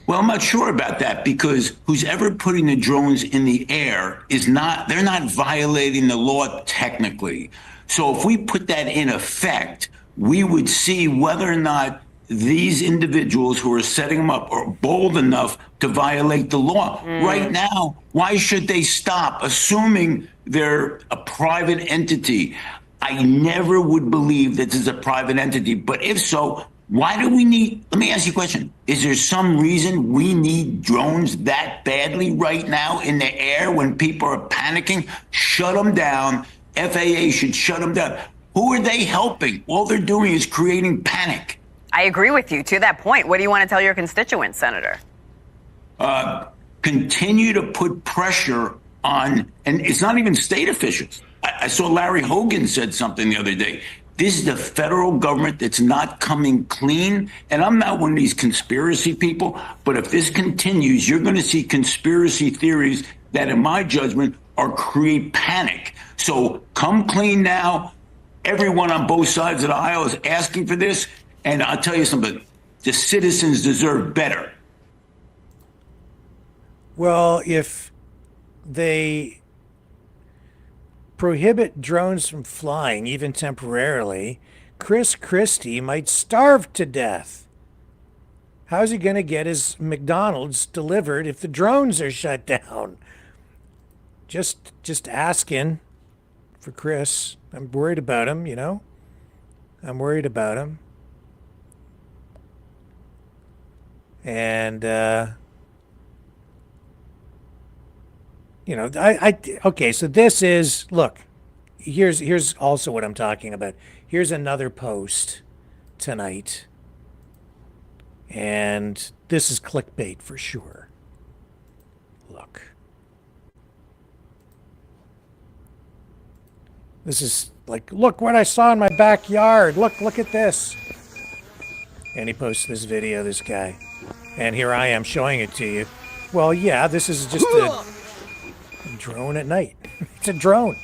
Well, I'm not sure about that because who's ever putting the drones in the air they're not violating the law technically. So if we put that in effect, we would see whether or not these individuals who are setting them up are bold enough to violate the law. Right now, why should they stop, assuming they're a private entity? I never would believe that this is a private entity, but if so, why do we need, let me ask you a question. Is there some reason we need drones that badly right now in the air when people are panicking? Shut them down. FAA should shut them down. Who are they helping? All they're doing is creating panic. I agree with you. To that point, what do you want to tell your constituents, Senator? Continue to put pressure on, and it's not even state officials. I saw Larry Hogan said something the other day. This is the federal government that's not coming clean. And I'm not one of these conspiracy people, but if this continues, you're going to see conspiracy theories that, in my judgment, are create panic. So come clean now. Everyone on both sides of the aisle is asking for this. And I'll tell you something, the citizens deserve better. Well, if they prohibit drones from flying, even temporarily, Chris Christie might starve to death. How's he going to get his McDonald's delivered if the drones are shut down? Just asking for Chris. I'm worried about him, you know? I'm worried about him. And, you know, okay, so this is, look, here's also what I'm talking about. Here's another post tonight. And this is clickbait for sure. Look. This is like, look what I saw in my backyard. Look at this. And he posts this video, this guy. And here I am showing it to you. Well, yeah, this is just a drone at night. It's a drone.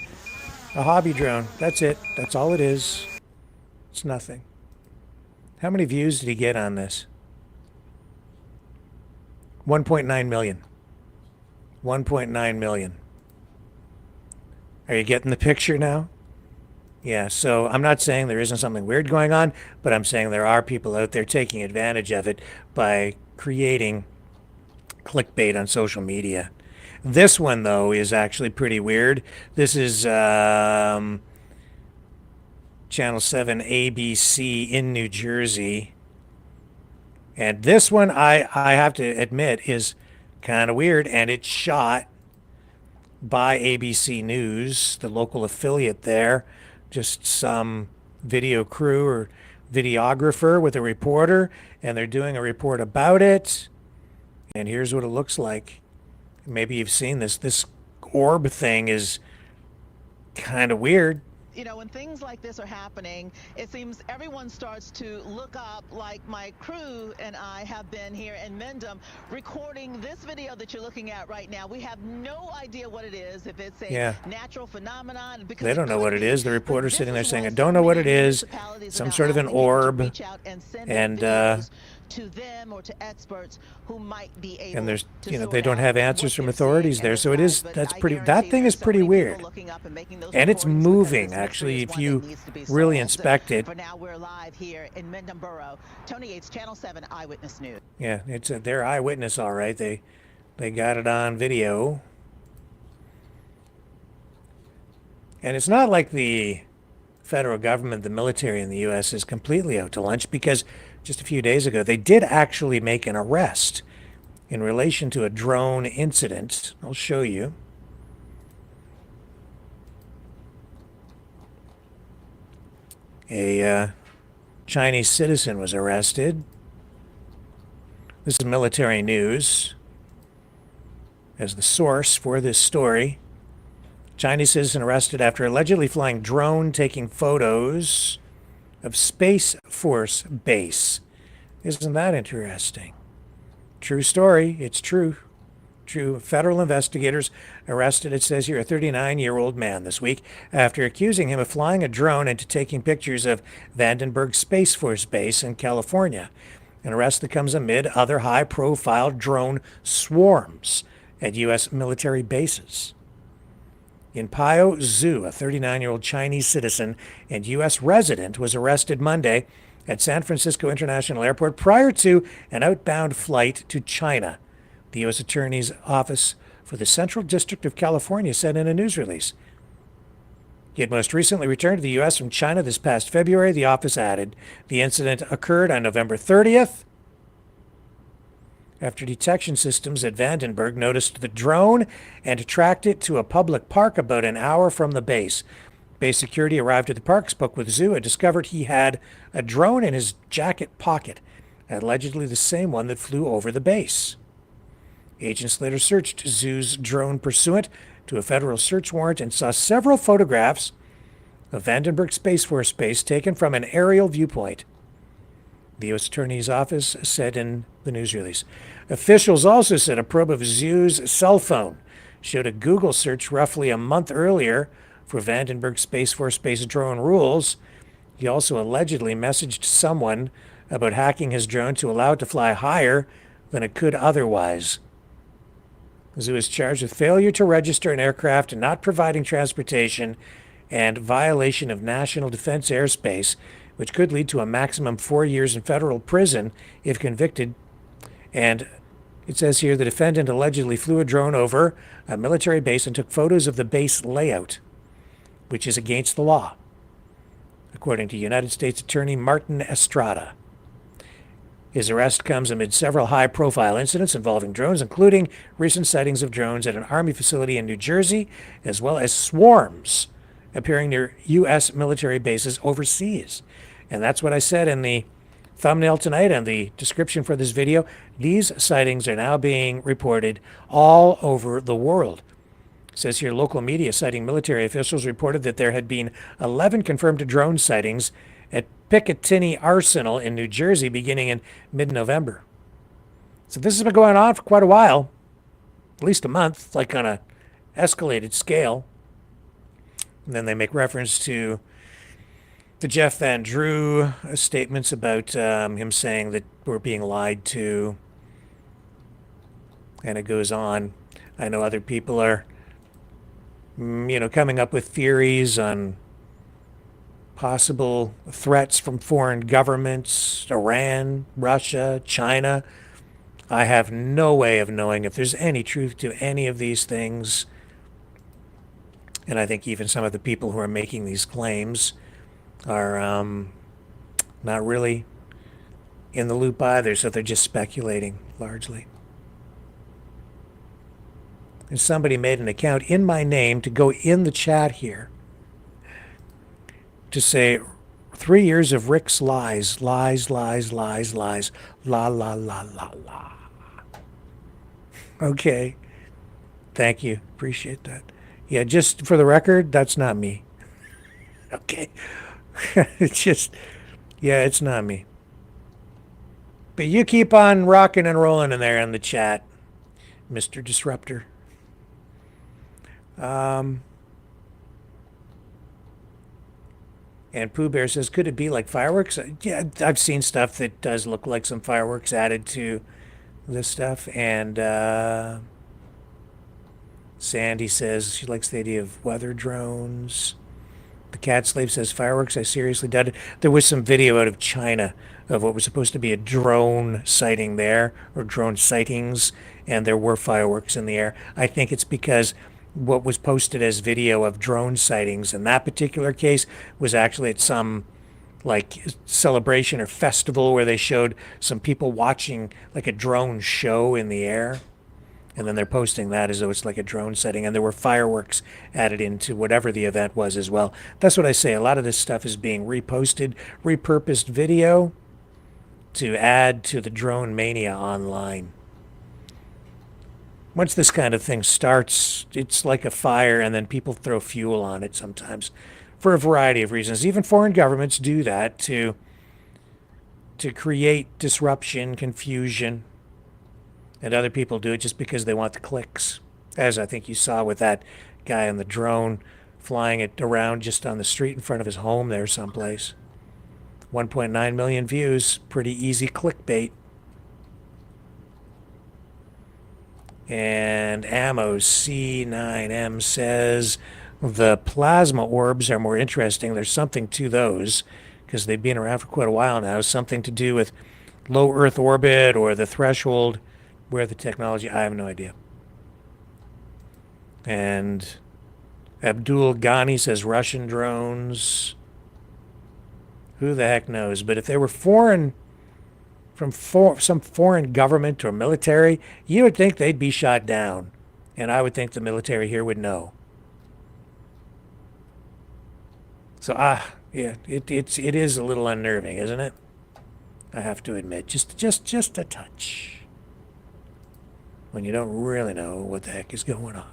A hobby drone. That's it. That's all it is. It's nothing. How many views did he get on this? 1.9 million. 1.9 million. Are you getting the picture now? Yeah, so I'm not saying there isn't something weird going on, but I'm saying there are people out there taking advantage of it by creating clickbait on social media. This one, though, is actually pretty weird. This is Channel 7 ABC in New Jersey. And this one, I have to admit, is kind of weird, and it's shot by ABC News, the local affiliate there. Just some video crew or videographer with a reporter, and they're doing a report about it. And here's what it looks like. Maybe you've seen this. This orb thing is kind of weird. You know, when things like this are happening, it seems everyone starts to look up, like my crew and I have been here in Mendham recording this video that you're looking at right now. We have no idea what it is, if it's a natural phenomenon. Because they don't know what it is. The reporter's sitting there saying, I don't know what it is. Some sort of an orb. And to them or to experts who might be able and there's, you know, they don't have answers from authorities there. So it is, that thing is pretty weird. And it's moving, actually, if you really inspect it. For now, we're live here in Mendham Borough. Tony Yates, Channel 7 Eyewitness News. Yeah, it's their eyewitness, all right. They got it on video. And it's not like the federal government, the military in the U.S. is completely out to lunch, because just a few days ago, they did actually make an arrest in relation to a drone incident. I'll show you. A Chinese citizen was arrested. This is military news as the source for this story. Chinese citizen arrested after allegedly flying drone taking photos of Space Force base. Isn't that interesting? True story. It's true. True. Federal investigators arrested, it says here, a 39-year-old man this week after accusing him of flying a drone and taking pictures of Vandenberg Space Force base in California. An arrest that comes amid other high-profile drone swarms at U.S. military bases. In Pio Zhu, a 39-year-old Chinese citizen and U.S. resident, was arrested Monday at San Francisco International Airport prior to an outbound flight to China, the U.S. Attorney's Office for the Central District of California said in a news release. He had most recently returned to the U.S. from China this past February, the office added. The incident occurred on November 30th. After detection systems at Vandenberg noticed the drone and tracked it to a public park about an hour from the base. Base security arrived at the park, spoke with Zhu, and discovered he had a drone in his jacket pocket, allegedly the same one that flew over the base. Agents later searched Zhu's drone pursuant to a federal search warrant and saw several photographs of Vandenberg Space Force base taken from an aerial viewpoint, the U.S. Attorney's Office said in the news release. Officials also said a probe of Zhu's cell phone showed a Google search roughly a month earlier for Vandenberg Space Force Base drone rules. He also allegedly messaged someone about hacking his drone to allow it to fly higher than it could otherwise. He was charged with failure to register an aircraft and not providing transportation and violation of national defense airspace, which could lead to a maximum 4 years in federal prison if convicted. And it says here the defendant allegedly flew a drone over a military base and took photos of the base layout, which is against the law, according to United States Attorney Martin Estrada. His arrest comes amid several high-profile incidents involving drones, including recent sightings of drones at an Army facility in New Jersey, as well as swarms appearing near U.S. military bases overseas. And that's what I said in the thumbnail tonight and the description for this video. These sightings are now being reported all over the world. It says here, local media citing military officials reported that there had been 11 confirmed drone sightings at Picatinny Arsenal in New Jersey beginning in mid-November. So this has been going on for quite a while, at least a month, like on a escalated scale. And then they make reference to the Jeff Van Drew statements about him saying that we're being lied to. And it goes on. I know other people are, coming up with theories on possible threats from foreign governments, Iran, Russia, China. I have no way of knowing if there's any truth to any of these things. And I think even some of the people who are making these claims are not really in the loop either, so they're just speculating largely. And somebody made an account in my name to go in the chat here to say 3 years of Rick's lies, la, la, la, la. Okay. Thank you. Appreciate that. Yeah, just for the record, that's not me. Okay. It's just, yeah, it's not me. But you keep on rocking and rolling in there in the chat, Mr. Disruptor. And Pooh Bear says, could it be like fireworks? Yeah, I've seen stuff that does look like some fireworks added to this stuff. And Sandy says she likes the idea of weather drones. The Cat Slave says, fireworks, I seriously doubt it. There was some video out of China of what was supposed to be a drone sighting there, or drone sightings, and there were fireworks in the air. I think it's because what was posted as video of drone sightings in that particular case was actually at some like celebration or festival where they showed some people watching like a drone show in the air, and then they're posting that as though it's like a drone sighting, and there were fireworks added into whatever the event was as well. That's what I say. A lot of this stuff is being reposted, repurposed video to add to the drone mania online. Once this kind of thing starts, it's like a fire, and then people throw fuel on it sometimes for a variety of reasons. Even foreign governments do that to create disruption, confusion, and other people do it just because they want the clicks, as I think you saw with that guy on the drone flying it around just on the street in front of his home there someplace. 1.9 million views, pretty easy clickbait. And Ammo's C9M says the plasma orbs are more interesting. There's something to those because they've been around for quite a while now. Something to do with low Earth orbit or the threshold where the technology, I have no idea. And Abdul Ghani says Russian drones. Who the heck knows? But if they were foreign, from some foreign government or military, you would think they'd be shot down. And I would think the military here would know. So, yeah, it is a little unnerving, isn't it? I have to admit, just a touch. When you don't really know what the heck is going on.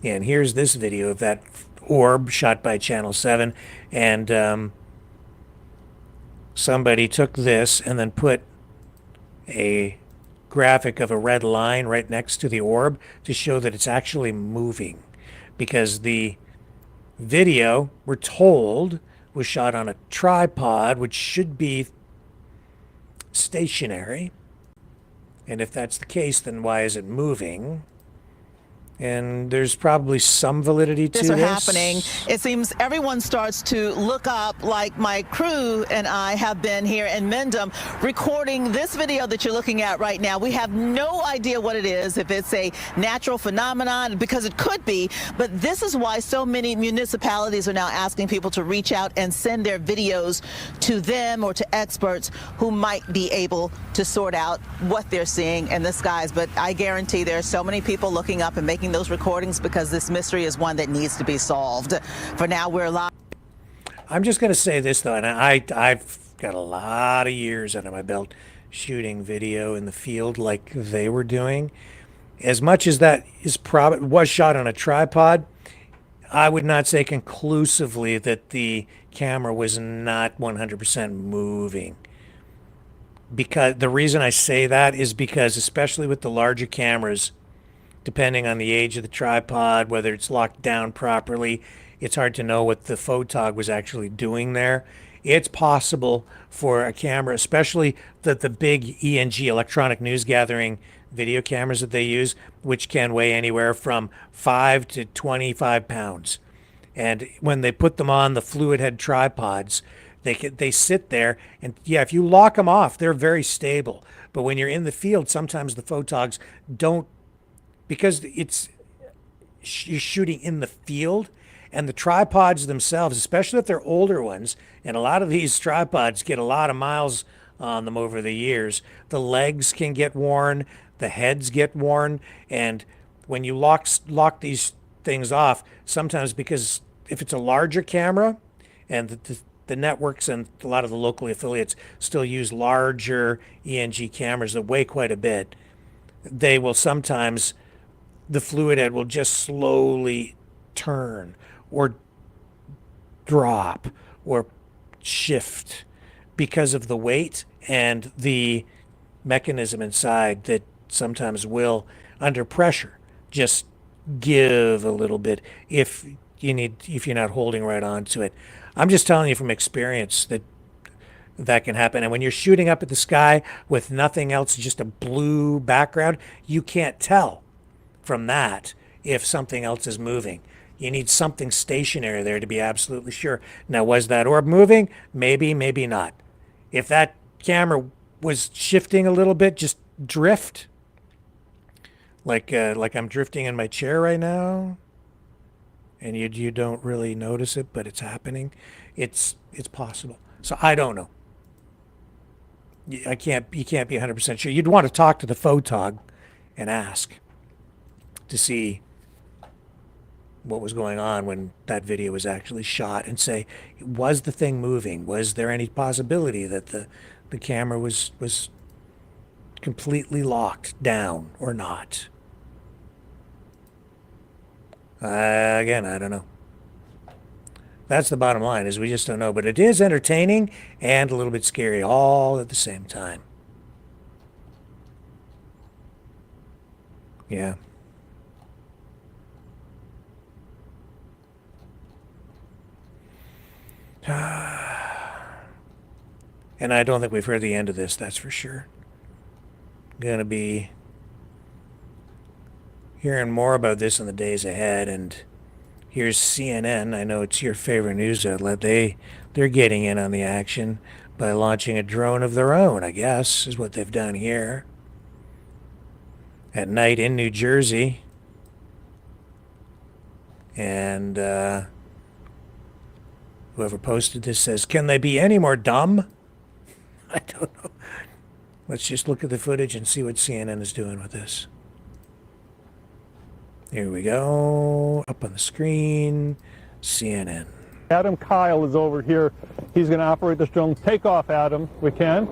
Yeah, and here's this video of that orb shot by Channel 7, and somebody took this and then put a graphic of a red line right next to the orb to show that it's actually moving, because the video, we're told, was shot on a tripod, which should be stationary. And if that's the case, then why is it moving? And there's probably some validity to this. Are happening. It seems everyone starts to look up, like my crew and I have been here in Mendham recording this video that you're looking at right now. We have no idea what it is, if it's a natural phenomenon, because it could be, but this is why so many municipalities are now asking people to reach out and send their videos to them or to experts who might be able to sort out what they're seeing in the skies. But I guarantee there are so many people looking up and making those recordings because this mystery is one that needs to be solved. For now, we're live. I'm just going to say this, though, and I've got a lot of years under my belt shooting video in the field like they were doing. As much as that was shot on a tripod, I would not say conclusively that the camera was not 100% moving. Because the reason I say that is because, especially with the larger cameras, depending on the age of the tripod, whether it's locked down properly, it's hard to know what the photog was actually doing there. It's possible for a camera, especially the big ENG, electronic news gathering video cameras that they use, which can weigh anywhere from 5 to 25 pounds. And when they put them on the fluid head tripods, they sit there, and yeah, if you lock them off, they're very stable. But when you're in the field, sometimes the photogs don't, because you're shooting in the field, and the tripods themselves, especially if they're older ones, and a lot of these tripods get a lot of miles on them over the years, the legs can get worn, the heads get worn, and when you lock these things off, sometimes, because if it's a larger camera, and the networks and a lot of the local affiliates still use larger ENG cameras that weigh quite a bit, they will sometimes, the fluid head will just slowly turn or drop or shift because of the weight and the mechanism inside that sometimes will, under pressure, just give a little bit if you're not holding right onto it. I'm just telling you from experience that can happen. And when you're shooting up at the sky with nothing else, just a blue background, you can't tell from that if something else is moving. You need something stationary there to be absolutely sure. Now, was that orb moving? Maybe, maybe not. If that camera was shifting a little bit, just drift, like I'm drifting in my chair right now, and you don't really notice it, but it's happening, it's possible. So I don't know. You can't be 100% sure. You'd want to talk to the photog and ask to see what was going on when that video was actually shot, and say, was the thing moving? Was there any possibility that the camera was completely locked down or not? Again, I don't know. That's the bottom line, is we just don't know. But it is entertaining and a little bit scary all at the same time. Yeah. And I don't think we've heard the end of this, that's for sure. Gonna be hearing more about this in the days ahead. And here's CNN. I know it's your favorite news outlet. They're getting in on the action by launching a drone of their own, I guess, is what they've done here. At night in New Jersey. And whoever posted this says, can they be any more dumb? I don't know. Let's just look at the footage and see what CNN is doing with this. Here we go. Up on the screen, CNN. Adam Kyle is over here. He's going to operate this drone. Take off, Adam. We can.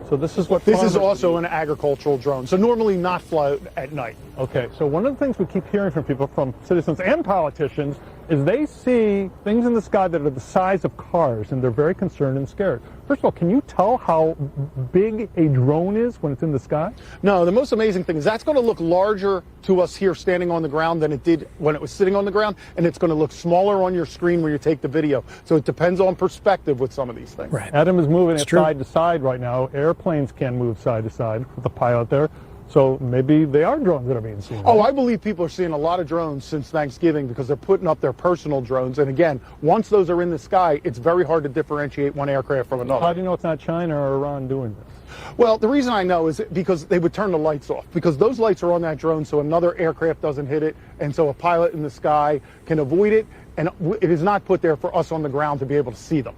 So this is what this is also an agricultural drone. So normally not fly at night. Okay. So one of the things we keep hearing from people, from citizens and politicians, is they see things in the sky that are the size of cars, and they're very concerned and scared. First of all, can you tell how big a drone is when it's in the sky? No, the most amazing thing is that's going to look larger to us here standing on the ground than it did when it was sitting on the ground, and it's going to look smaller on your screen when you take the video. So it depends on perspective with some of these things. Right. Adam is moving It's it true. side to side right now. Airplanes can move side to side with the pilot there. So maybe they are drones that are being seen. Oh, I believe people are seeing a lot of drones since Thanksgiving because they're putting up their personal drones. And again, once those are in the sky, it's very hard to differentiate one aircraft from another. How do you know it's not China or Iran doing this? Well, the reason I know is because they would turn the lights off, because those lights are on that drone so another aircraft doesn't hit it, and so a pilot in the sky can avoid it, and it is not put there for us on the ground to be able to see them.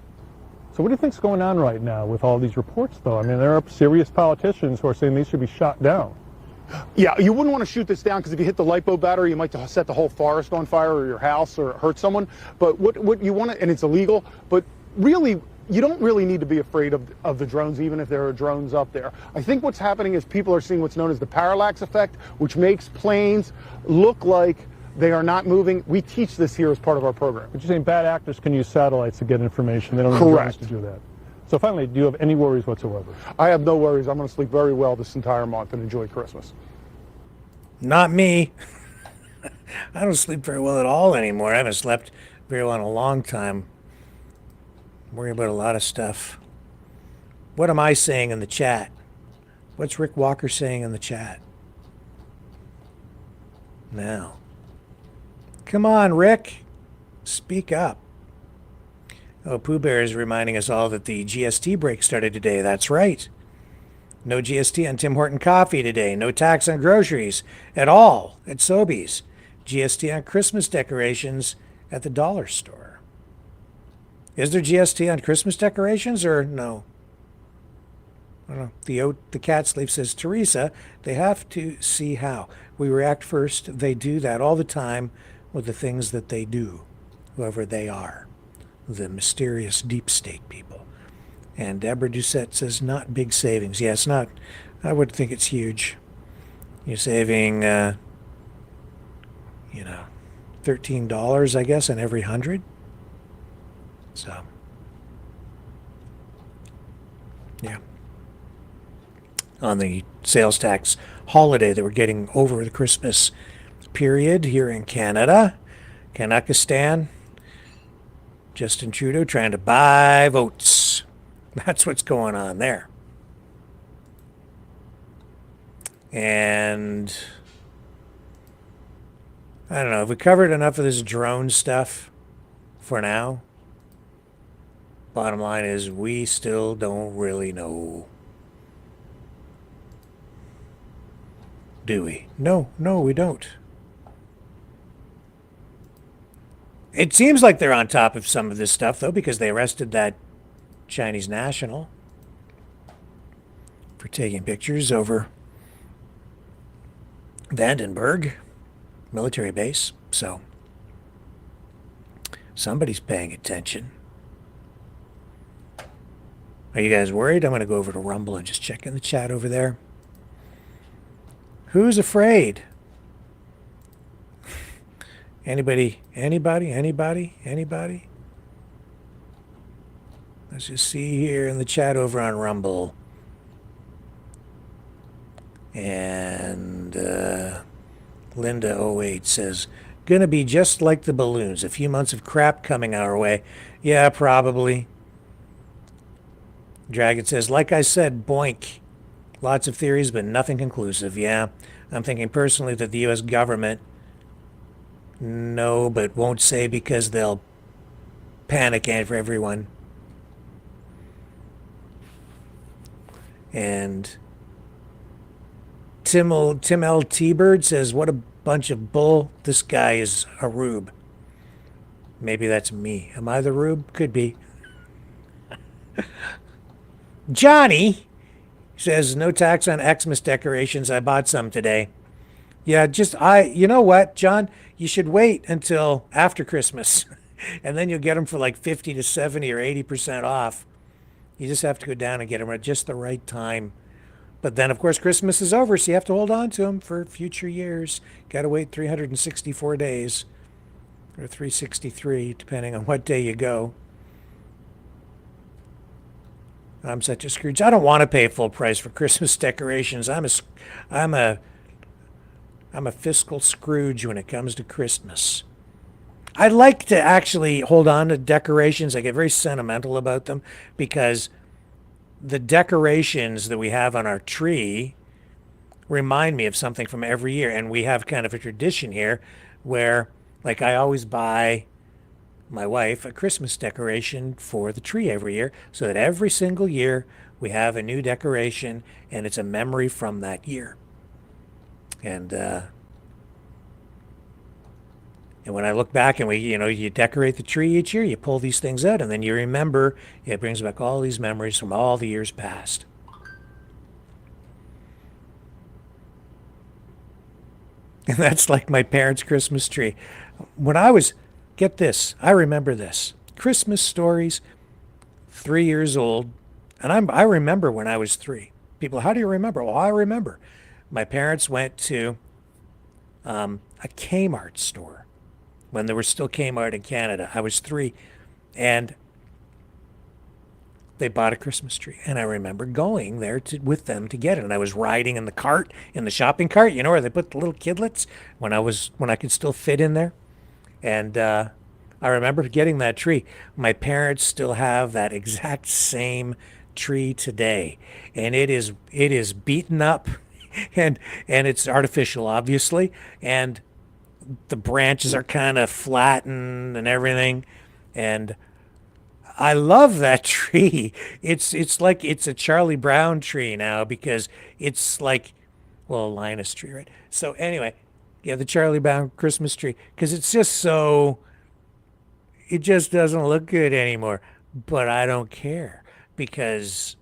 So what do you think's going on right now with all these reports, though? I mean, there are serious politicians who are saying these should be shot down. Yeah, you wouldn't want to shoot this down because if you hit the lipo battery, you might set the whole forest on fire or your house or hurt someone. But what you want to, and it's illegal, but really, you don't really need to be afraid of the drones, even if there are drones up there. I think what's happening is people are seeing what's known as the parallax effect, which makes planes look like they are not moving. We teach this here as part of our program. But you're saying bad actors can use satellites to get information. They don't need drones to do that. So finally, do you have any worries whatsoever? I have no worries. I'm going to sleep very well this entire month and enjoy Christmas. Not me. I don't sleep very well at all anymore. I haven't slept very well in a long time. I'm worrying about a lot of stuff. What am I saying in the chat? What's Rick Walker saying in the chat? Now. Come on, Rick. Speak up. Oh, Pooh Bear is reminding us all that the GST break started today. That's right. No GST on Tim Horton coffee today. No tax on groceries at all at Sobeys. GST on Christmas decorations at the dollar store. Is there GST on Christmas decorations or no? I don't know. The cat sleep says, Teresa, they have to see how. We react first. They do that all the time with the things that they do, whoever they are. The mysterious deep state people. And Deborah Doucette says, not big savings. Yeah, it's not. I would think it's huge. You're saving, $13, I guess, on every 100. So, yeah. On the sales tax holiday that we're getting over the Christmas period here in Canada, Kanakistan, Justin Trudeau trying to buy votes. That's what's going on there. And I don't know. Have we covered enough of this drone stuff for now? Bottom line is we still don't really know. Do we? No, we don't. It seems like they're on top of some of this stuff, though, because they arrested that Chinese national for taking pictures over Vandenberg military base. So somebody's paying attention. Are you guys worried? I'm going to go over to Rumble and just check in the chat over there. Who's afraid? Anybody? Let's just see here in the chat over on Rumble. And Linda08 says, gonna be just like the balloons. A few months of crap coming our way. Yeah, probably. Dragon says, like I said, boink. Lots of theories, but nothing conclusive. Yeah, I'm thinking personally that the U.S. government no, but won't say because they'll panic for everyone. And Tim L. T-Bird says, what a bunch of bull. This guy is a rube. Maybe that's me. Am I the rube? Could be. Johnny says, no tax on Xmas decorations. I bought some today. Yeah, you know what, John? You should wait until after Christmas, and then you'll get them for like 50 to 70 or 80% off. You just have to go down and get them at just the right time. But then, of course, Christmas is over, so you have to hold on to them for future years. Got to wait 364 days. or $363, depending on what day you go. I'm such a Scrooge. I don't want to pay full price for Christmas decorations. I'm a fiscal Scrooge when it comes to Christmas. I like to actually hold on to decorations. I get very sentimental about them because the decorations that we have on our tree remind me of something from every year. And we have kind of a tradition here where, like, I always buy my wife a Christmas decoration for the tree every year so that every single year we have a new decoration and it's a memory from that year. And when I look back and you decorate the tree each year, you pull these things out and then you remember, it brings back all these memories from all the years past. And that's like my parents' Christmas tree. When I was, get this, I remember this. Christmas stories, 3 years old. And I remember when I was 3. People, how do you remember? Well, I remember. My parents went to a Kmart store when there was still Kmart in Canada. I was 3. And they bought a Christmas tree. And I remember going there with them to get it. And I was riding in the cart, in the shopping cart, where they put the little kidlets when I could still fit in there. And I remember getting that tree. My parents still have that exact same tree today. And it is beaten up and it's artificial, obviously. And the branches are kind of flattened and everything. And I love that tree. It's like it's a Charlie Brown tree now because it's like, well, a Linus tree, right? So anyway, yeah, the Charlie Brown Christmas tree, because it's just so, it just doesn't look good anymore. But I don't care because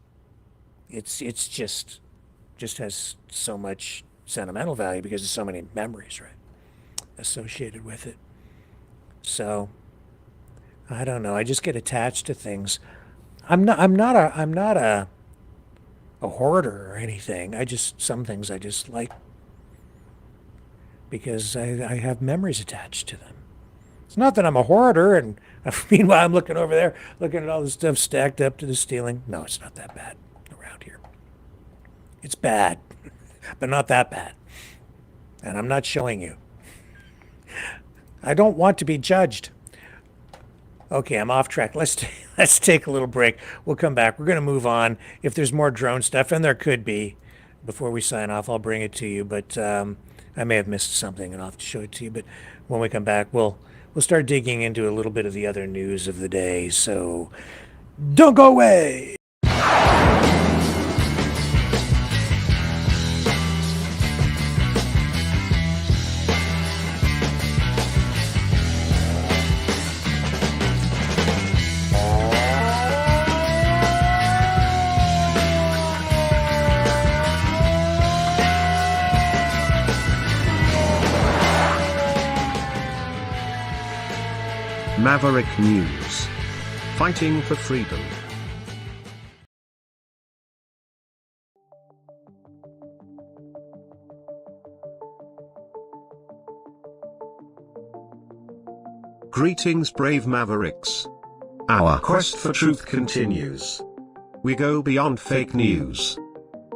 it's just has so much sentimental value because there's so many memories, right, associated with it. So I don't know. I just get attached to things. I'm not a hoarder or anything. Some things I just like because I have memories attached to them. It's not that I'm a hoarder and meanwhile I'm looking over there, looking at all the stuff stacked up to the ceiling. No, it's not that bad around here. It's bad, but not that bad. And I'm not showing you. I don't want to be judged. Okay, I'm off track. Let's take a little break. We'll come back. We're going to move on. If there's more drone stuff, and there could be, before we sign off, I'll bring it to you. But I may have missed something, and I'll have to show it to you. But when we come back, we'll start digging into a little bit of the other news of the day. So don't go away. Maverick News. Fighting for freedom. Greetings, brave Mavericks. Our quest for truth continues. We go beyond fake news.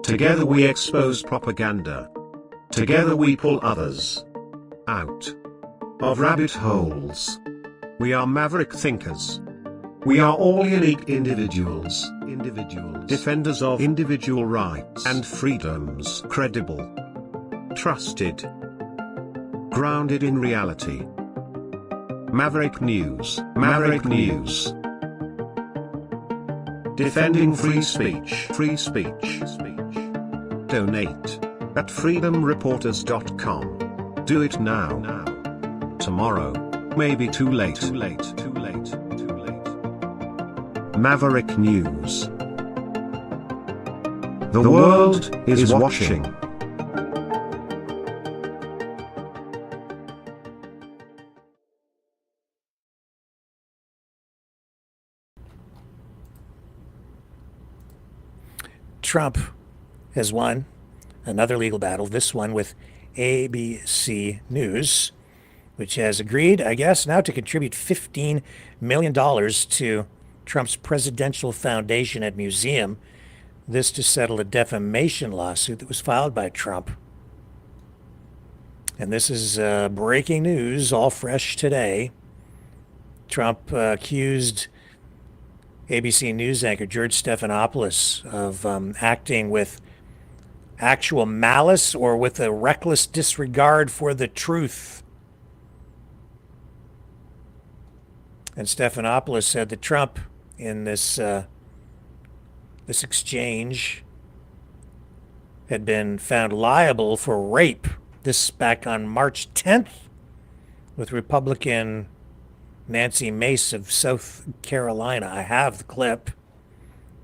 Together we expose propaganda. Together we pull others out of rabbit holes. We are maverick thinkers. We are all unique individuals. Defenders of individual rights and freedoms. Credible. Trusted. Grounded in reality. Maverick News. Maverick News. Defending free speech. Free speech. Donate at freedomreporters.com. Do it now. Tomorrow may be too late. Maverick News. The world is watching. Trump has won another legal battle, this one with ABC News, which has agreed, I guess, now to contribute $15 million to Trump's presidential foundation and museum. This to settle a defamation lawsuit that was filed by Trump. And this is breaking news, all fresh today. Trump accused ABC News anchor George Stephanopoulos of acting with actual malice or with a reckless disregard for the truth. And Stephanopoulos said that Trump, in this exchange, had been found liable for rape. This back on March 10th with Republican Nancy Mace of South Carolina. I have the clip.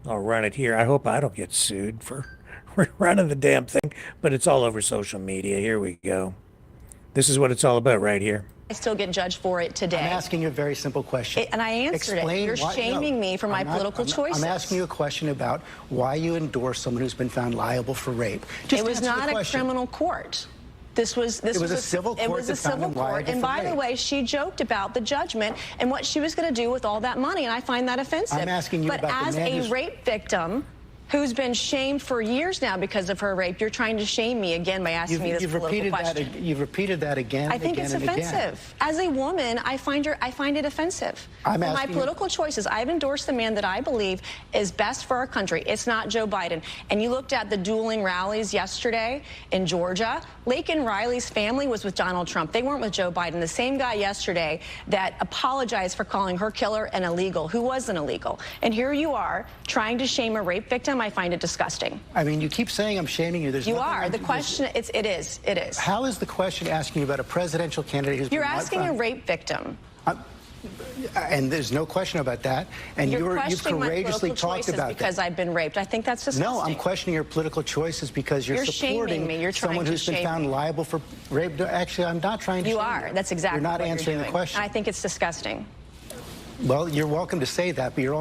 I'll run it here. I hope I don't get sued for running the damn thing, but it's all over social media. Here we go. This is what it's all about right here. I still get judged for it today. I'm asking you a very simple question. And I answered it. You're shaming me for my political choices. I'm asking you a question about why you endorse someone who's been found liable for rape. It was not a criminal court. This was a civil court. It was a civil court. And by the way, she joked about the judgment and what she was going to do with all that money, and I find that offensive. I'm asking you about the man as a rape victim who's been shamed for years now because of her rape, you're trying to shame me again by asking me this political question. You've repeated that again. I think it's offensive. As a woman, I find it offensive. For my political choices, I've endorsed the man that I believe is best for our country. It's not Joe Biden. And you looked at the dueling rallies yesterday in Georgia. Laken Riley's family was with Donald Trump. They weren't with Joe Biden. The same guy yesterday that apologized for calling her killer an illegal, who was an illegal. And here you are trying to shame a rape victim. I find it disgusting. I mean, you keep saying I'm shaming you. You are. The question, it is. How is the question asking you about a presidential candidate who's You're asking a rape victim. And there's no question about that. And you've courageously talked about that. Because I've been raped. I think that's disgusting. No, I'm questioning your political choices because you're supporting me. You're someone who's been found liable for rape. Actually, I'm not trying to shame you. You are. That's exactly what you're doing. You're not answering the question. I think it's disgusting. Well, you're welcome to say that, but you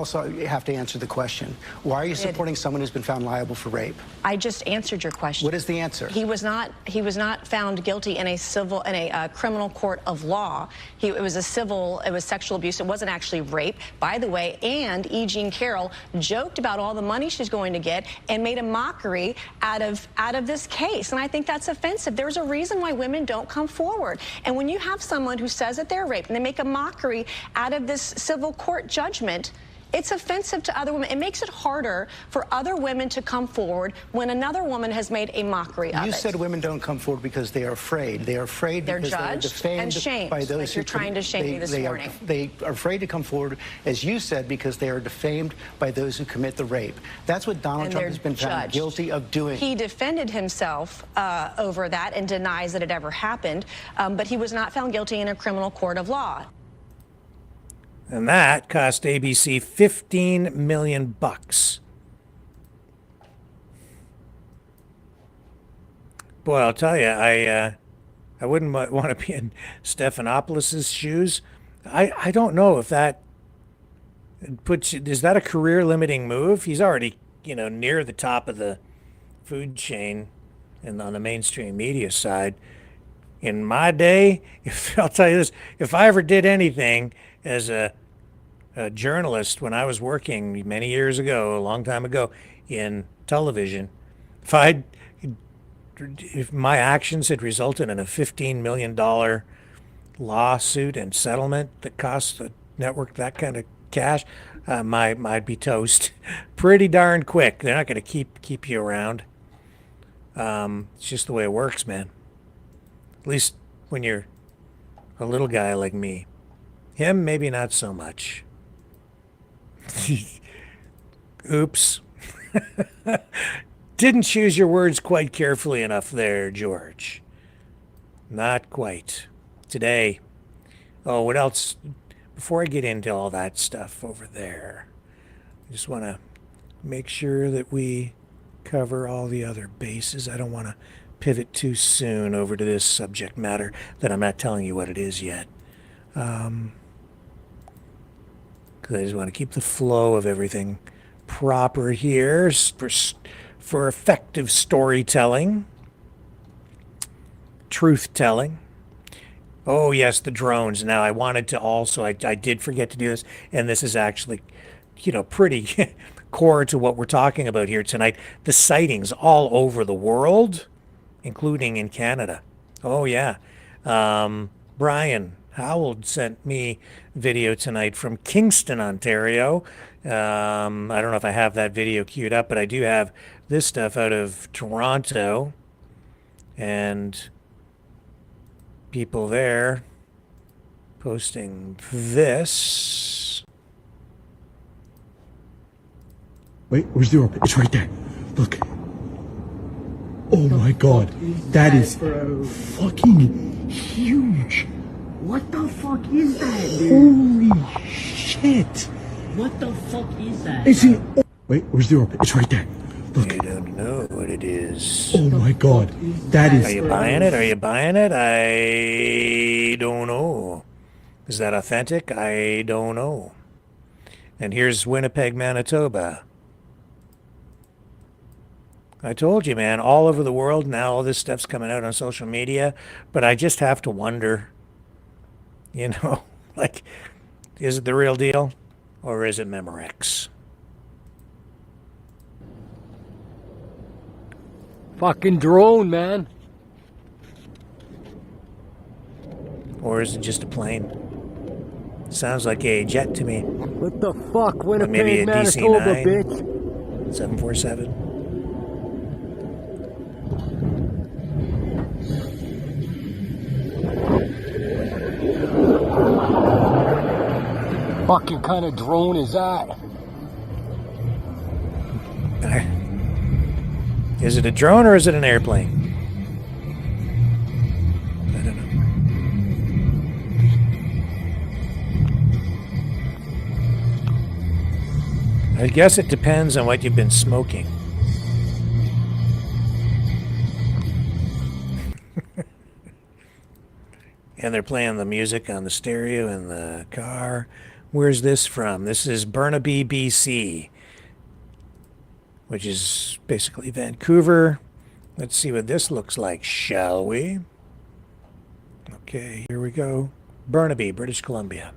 have to answer the question. Why are you supporting someone who's been found liable for rape? I just answered your question. What is the answer? He was not found guilty in a criminal court of law. It was sexual abuse. It wasn't actually rape, by the way. And E. Jean Carroll joked about all the money she's going to get and made a mockery out of this case. And I think that's offensive. There's a reason why women don't come forward. And when you have someone who says that they're raped and they make a mockery out of this civil court judgment, it's offensive to other women. It makes it harder for other women to come forward when another woman has made a mockery of it. You said women don't come forward because they are afraid. They are afraid because they are defamed and shamed by those like you're trying to shame me this morning. They are afraid to come forward, as you said, because they are defamed by those who commit the rape. That's what Donald Trump has been found guilty of doing. He defended himself over that and denies that it ever happened, but he was not found guilty in a criminal court of law. And that cost ABC $15 million. Boy, I'll tell you, I wouldn't want to be in Stephanopoulos' shoes. I don't know if that is that a career-limiting move? He's already, near the top of the food chain and on the mainstream media side. In my day, I'll tell you this, if I ever did anything as a journalist when I was working many years ago, a long time ago, in television, if my actions had resulted in a $15 million lawsuit and settlement that cost the network that kind of cash, I'd be toast pretty darn quick. They're not going to keep you around. It's just the way it works, man. At least when you're a little guy like me. Him, maybe not so much. Oops. Didn't choose your words quite carefully enough there, George. Not quite. Today. Oh, what else? Before I get into all that stuff over there, I just want to make sure that we cover all the other bases. I don't want to pivot too soon over to this subject matter that I'm not telling you what it is yet. Because I just want to keep the flow of everything proper here for effective storytelling, truth-telling. Oh, yes, the drones. Now, I wanted to also, I did forget to do this, and this is actually, pretty core to what we're talking about here tonight. The sightings all over the world, including in Canada. Oh, yeah. Brian Howell sent me video tonight from Kingston, Ontario. I don't know if I have that video queued up, but I do have this stuff out of Toronto. And people there posting this. Wait, where's the orbit? It's right there. Look. Oh my god. That is fucking huge. What the fuck is that, dude? Holy shit. What the fuck is that? It's an... Wait, where's the orbit? It's right there. Look. I don't know what it is. Oh my god. That is... Are you buying it? Are you buying it? I don't know. Is that authentic? I don't know. And here's Winnipeg, Manitoba. I told you, man, all over the world now, all this stuff's coming out on social media, but I just have to wonder, like, is it the real deal or is it Memorex? Fucking drone, man. Or is it just a plane? Sounds like a jet to me. What the fuck, Winnipeg, maybe a Manitoba, DC-9, bitch. 747. Fucking kind of drone is that? Is it a drone or is it an airplane? I don't know. I guess it depends on what you've been smoking. And they're playing the music on the stereo in the car. Where's this from? This is Burnaby, BC, which is basically Vancouver. Let's see what this looks like, shall we? Okay, here we go. Burnaby, British Columbia.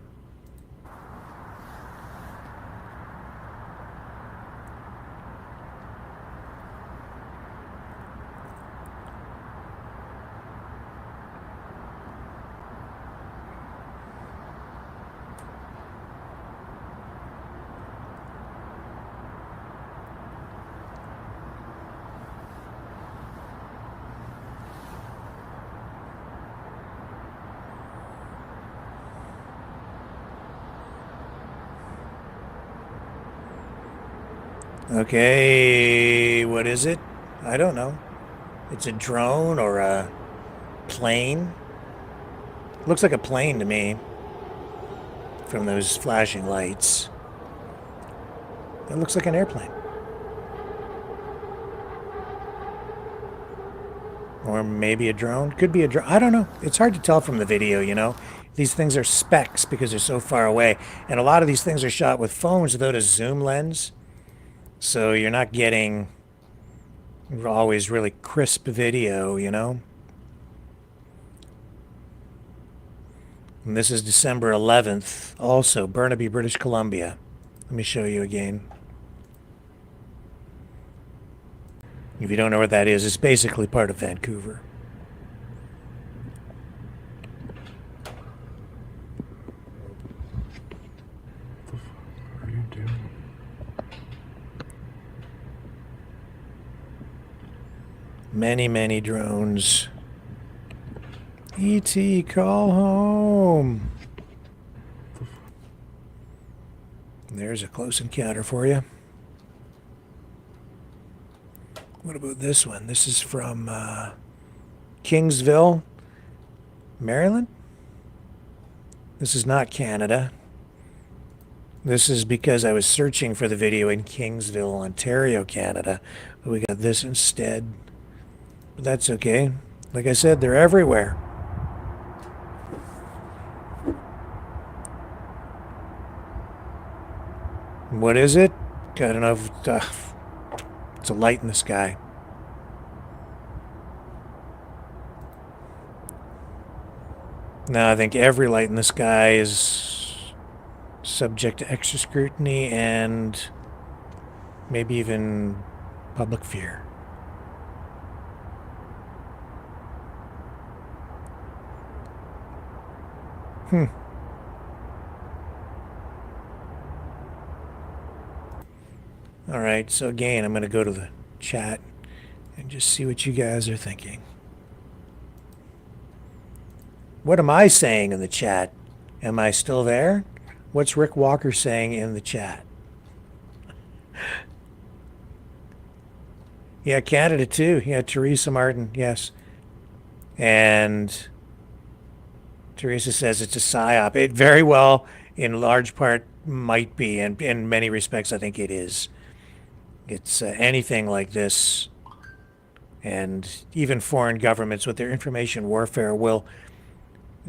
Okay, what is it? I don't know. It's a drone or a plane. Looks like a plane to me from those flashing lights. It looks like an airplane. Or maybe a drone. Could be a drone. I don't know. It's hard to tell from the video, These things are specks because they're so far away. And a lot of these things are shot with phones without a zoom lens. So you're not getting always really crisp video, And this is December 11th, also Burnaby, British Columbia. Let me show you again. If you don't know what that is, it's basically part of Vancouver. Many, many drones. E.T., call home. There's a close encounter for you. What about this one? This is from Kingsville, Maryland. This is not Canada. This is because I was searching for the video in Kingsville, Ontario, Canada. But we got this instead. But that's okay. Like I said, they're everywhere. What is it? I don't know if it's a light in the sky. No, I think every light in the sky is subject to extra scrutiny and maybe even public fear. All right, so again, I'm going to go to the chat and just see what you guys are thinking. What am I saying in the chat? Am I still there? What's Rick Walker saying in the chat? Yeah, Canada too. Yeah, Teresa Martin, yes. And Teresa says it's a psyop. It very well, in large part, might be, and in many respects, I think it is. It's anything like this, and even foreign governments with their information warfare will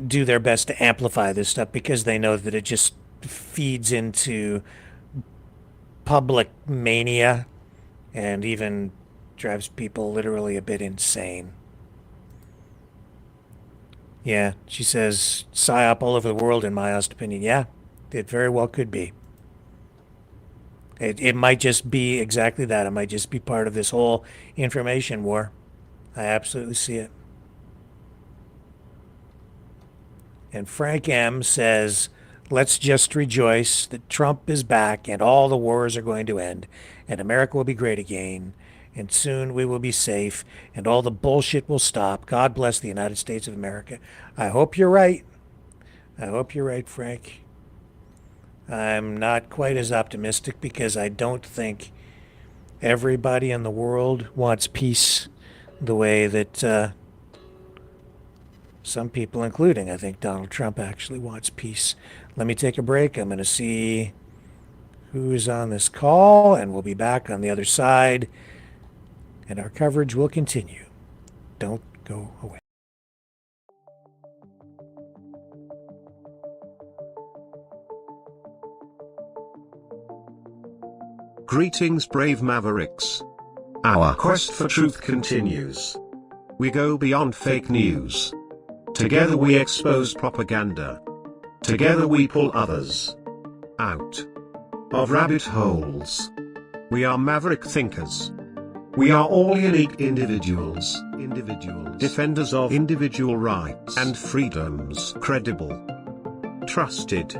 do their best to amplify this stuff because they know that it just feeds into public mania and even drives people literally a bit insane. Yeah, she says psyop all over the world, in my honest opinion. Yeah, it very well could be. It might just be exactly that. It might just be part of this whole information war. I absolutely see it. And Frank M. says, let's just rejoice that Trump is back and all the wars are going to end and America will be great again and soon we will be safe and all the bullshit will stop. God bless the United States of America. I hope you're right. I hope you're right, Frank. I'm not quite as optimistic because I don't think everybody in the world wants peace the way that some people, including I think Donald Trump, actually wants peace. Let me take a break. I'm going to see who's on this call, and we'll be back on the other side, and our coverage will continue. Don't go away. Greetings, brave Mavericks. Our quest for truth continues. We go beyond fake news. Together we expose propaganda. Together we pull others out of rabbit holes. We are maverick thinkers. We are all unique individuals, defenders of individual rights and freedoms, credible, trusted,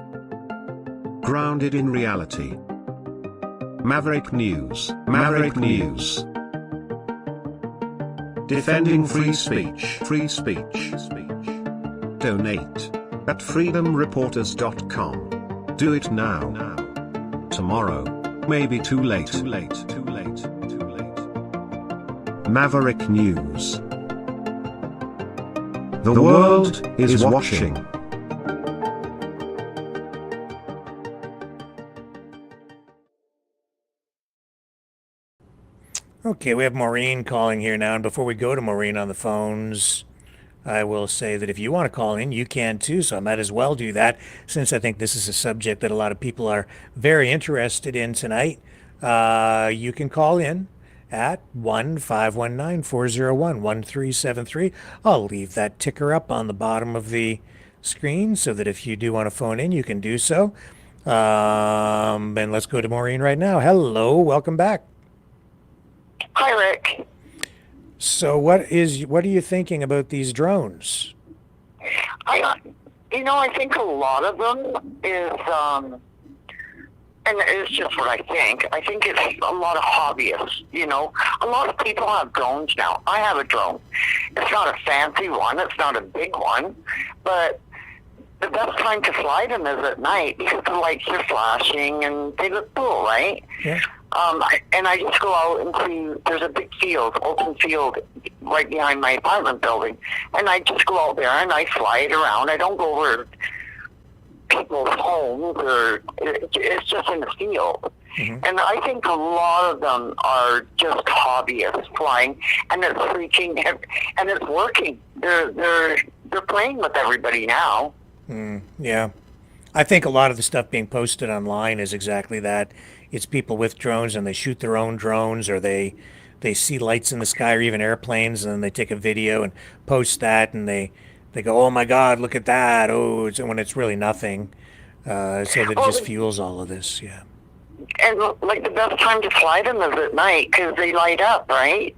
grounded in reality. Maverick News, Maverick News. Defending free speech, free speech. Donate at freedomreporters.com. Do it now. Tomorrow may be too late. Maverick News. The world is watching. Okay, we have Maureen calling here now, and before we go to Maureen on the phones, I will say that if you want to call in, you can too, so I might as well do that, since I think this is a subject that a lot of people are very interested in tonight. You can call in at 1-519-401-1373. I'll leave that ticker up on the bottom of the screen so that if you do want to phone in, you can do so. And let's go to Maureen right now. Hello, welcome back. Hi, Rick. So what are you thinking about these drones? I think a lot of them is, and it's just what I think. I think it's a lot of hobbyists, A lot of people have drones now. I have a drone. It's not a fancy one. It's not a big one. But the best time to fly them is at night because the lights are flashing and they look cool, right? Yeah. And I just go out into, there's a big field, open field, right behind my apartment building. And I just go out there and I fly it around. I don't go over people's homes it's just in the field. Mm-hmm. And I think a lot of them are just hobbyists flying, and it's freaking, and it's working. They're playing with everybody now. Yeah. I think a lot of the stuff being posted online is exactly that. It's people with drones and they shoot their own drones, or they see lights in the sky or even airplanes, and then they take a video and post that, and they they go, oh my God, look at that. Oh, when it's really nothing. So that it just fuels all of this. Yeah. And like the best time to fly them is at night because they light up, right?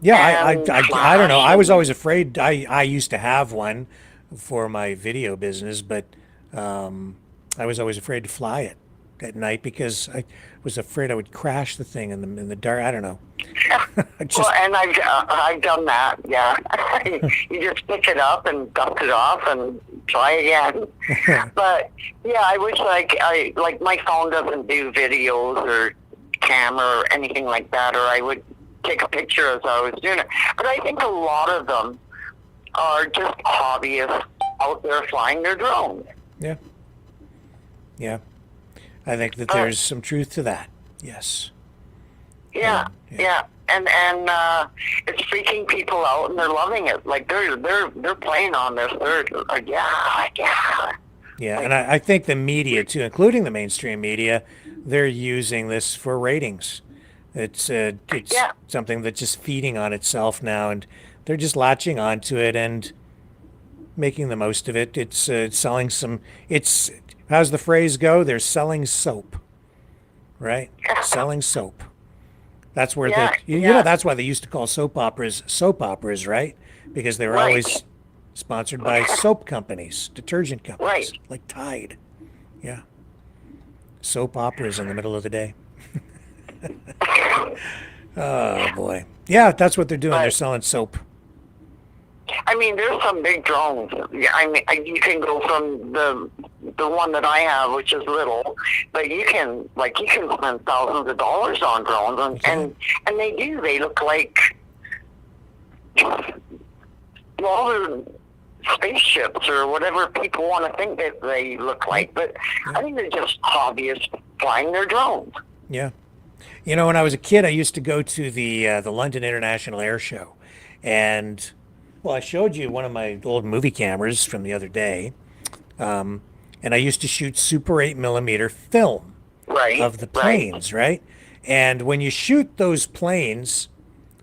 Yeah, I don't know. I was always afraid. I used to have one for my video business, but I was always afraid to fly it at night because I was afraid I would crash the thing in the dark. I don't know. Well, and I've done that. Yeah, you just pick it up and dust it off and try again. But yeah, I wish like my phone doesn't do videos or camera or anything like that, or I would take a picture as I was doing it. But I think a lot of them are just hobbyists out there flying their drones. Yeah. Yeah. I think that there's some truth to that. Yes. Yeah. And it's freaking people out, and they're loving it. Like they're playing on this. They're like, yeah. Yeah, and I think the media too, including the mainstream media, they're using this for ratings. It's something that's just feeding on itself now, and they're just latching onto it and making the most of it. It's selling some. It's how's the phrase go? They're selling soap, right? Selling soap. That's where you know that's why they used to call soap operas, right? Because they were always sponsored by soap companies, detergent companies, like Tide. Yeah, soap operas in the middle of the day. Oh boy, yeah, that's what they're doing. They're selling soap. I mean, there's some big drones. I mean, you can go from the one that I have, which is little, but you can spend thousands of dollars on drones, and they do. They look like they're spaceships or whatever people want to think that they look like. But I think they're just hobbyists flying their drones. Yeah. You know, when I was a kid, I used to go to the London International Air Show, and I showed you one of my old movie cameras from the other day, and I used to shoot Super 8mm film of the planes, right? And when you shoot those planes,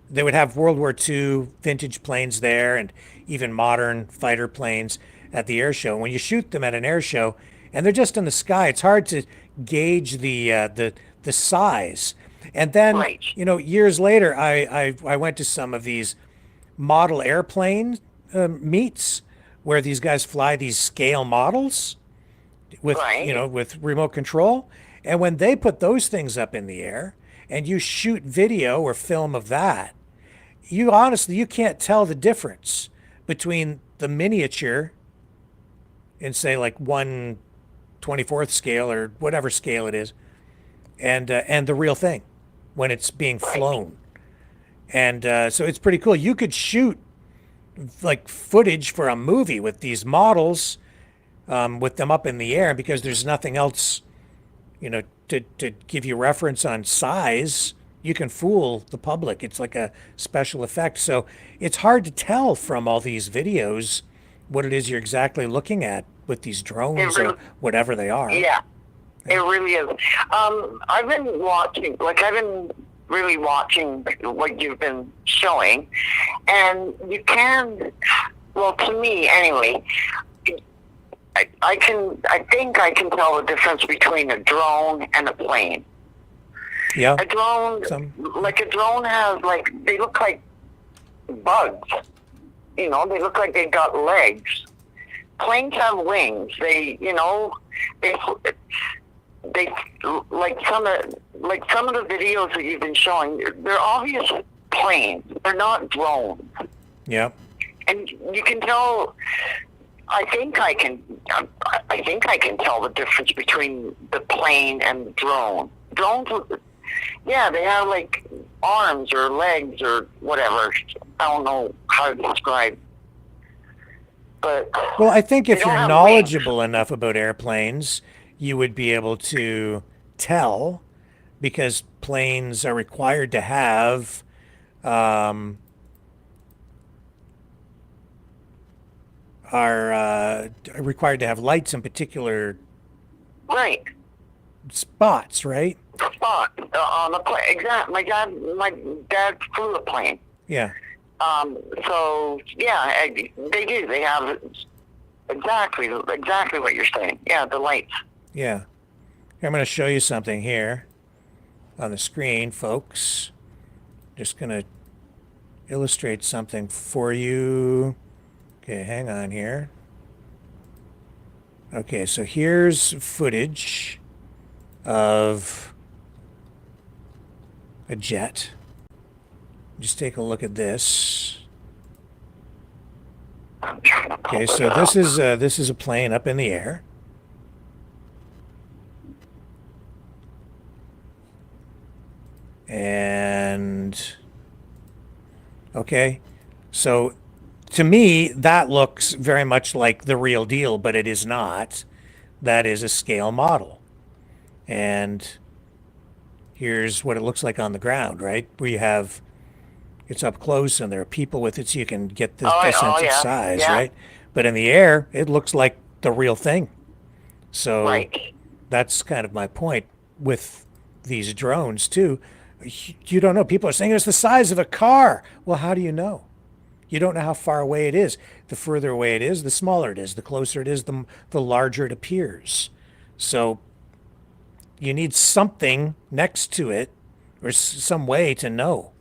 they would have World War II vintage planes there, and even modern fighter planes at the air show. When you shoot them at an air show, and they're just in the sky, it's hard to gauge the size. And then, you know, years later, I went to some of these model airplane meets where these guys fly these scale models with, you know, with remote control. And when they put those things up in the air and you shoot video or film of that, you can't tell the difference between the miniature in, say, like 1/24th scale or whatever scale it is, and the real thing when it's being flown. And so it's pretty cool. You could shoot like footage for a movie with these models, with them up in the air, because there's nothing else, you know, to give you reference on size. You can fool the public. It's like a special effect. So it's hard to tell from all these videos what it is you're exactly looking at with these drones or whatever they are. Yeah, it really is. I've been really watching what you've been showing, and you can, well, to me anyway, I think I can tell the difference between a drone and a plane. Yeah. A drone has, like, they look like bugs. You know, they look like they've got legs. Planes have wings. They, you know, they like some of the videos that you've been showing, they're obvious planes. They're not drones. Yeah. And you can tell. I think I can tell the difference between the plane and the drone. Drones, yeah, they have like arms or legs or whatever. I don't know how to describe. But well, I think if you're knowledgeable enough about airplanes, you would be able to tell, because planes are required to have lights in particular spots, right? Spot on the plane. Exactly. My dad flew a plane. Yeah. So yeah, they do. They have exactly what you're saying. Yeah, the lights. Yeah. Here, I'm going to show you something here on the screen, folks. Just going to illustrate something for you. Okay, hang on here. Okay, so here's footage of a jet. Just take a look at this. Okay, so this is a plane up in the air. And okay, so to me that looks very much like the real deal, but it is not. That is a scale model. And here's what it looks like on the ground, right? Where you have, it's up close and there are people with it, so you can get the sense of size, right? But in the air, it looks like the real thing. So that's kind of my point with these drones too. You don't know. People are saying it's the size of a car. Well, how do you know? You don't know how far away it is. The further away it is, the smaller it is. The closer it is, the larger it appears. So you need something next to it or some way to know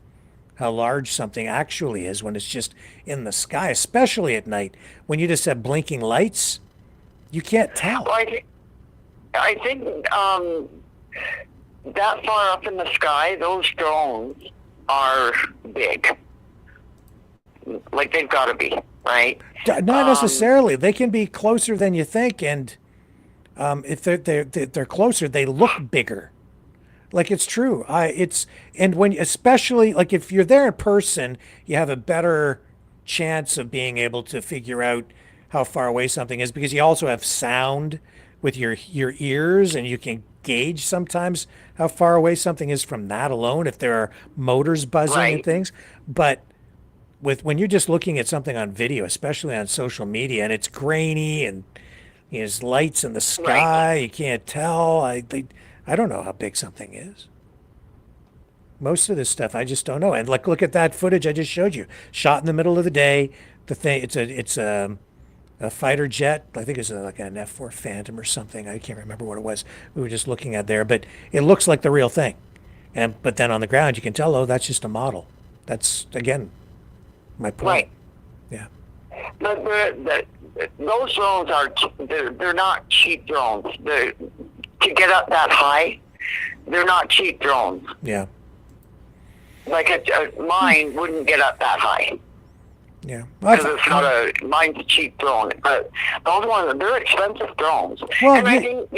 how large something actually is when it's just in the sky, especially at night. When you just have blinking lights, you can't tell. Well, I think that far up in the sky, those drones are big. Like, they've got to be, right? Not necessarily. They can be closer than you think, and if they're closer, they look bigger. Like, it's true. And when, especially like if you're there in person, you have a better chance of being able to figure out how far away something is, because you also have sound with your ears, and you can gauge sometimes how far away something is from that alone, if there are motors buzzing and things. But when you're just looking at something on video, especially on social media, and it's grainy and there's lights in the sky, you can't tell. I don't know how big something is. Most of this stuff I just don't know. And like, look at that footage I just showed you, shot in the middle of the day. The thing, it's a fighter jet. I think it's like an F-4 Phantom or something. I can't remember what it was. We were just looking at there, but it looks like the real thing. But then on the ground, you can tell, oh, that's just a model. That's, again, my point. Right. Yeah. But those drones they're not cheap drones. To get up that high, they're not cheap drones. Yeah. Like mine wouldn't get up that high. Yeah. Because it's not mine's a cheap drone. But those ones, they're expensive drones. Well, and I think,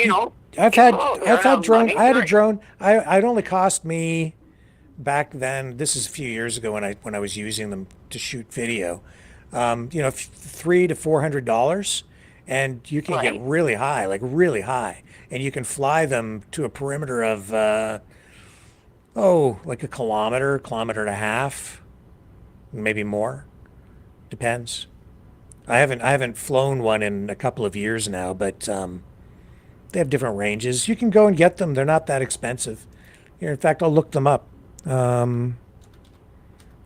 I've had drone. I had a drone. It only cost me back then. This is a few years ago when I was using them to shoot video. $300 to $400, and you can get really high, and you can fly them to a perimeter of like a kilometer and a half, maybe more. Depends. I haven't flown one in a couple of years now, but they have different ranges. You can go and get them. They're not that expensive. Here, in fact, I'll look them up.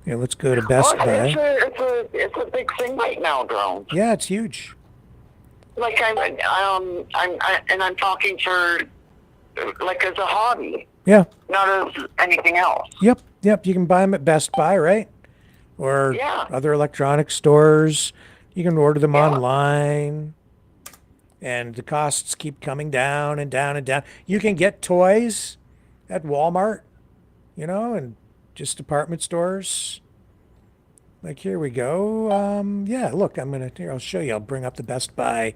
Let's go to Best Buy. It's a big thing right now, drones. Yeah, it's huge. Like I'm talking for like as a hobby. Yeah. Not as anything else. Yep. You can buy them at Best Buy, right? Or other electronic stores. You can order them online. And the costs keep coming down and down and down. You can get toys at Walmart, and just department stores. Like, here we go. Look, I'll show you. I'll bring up the Best Buy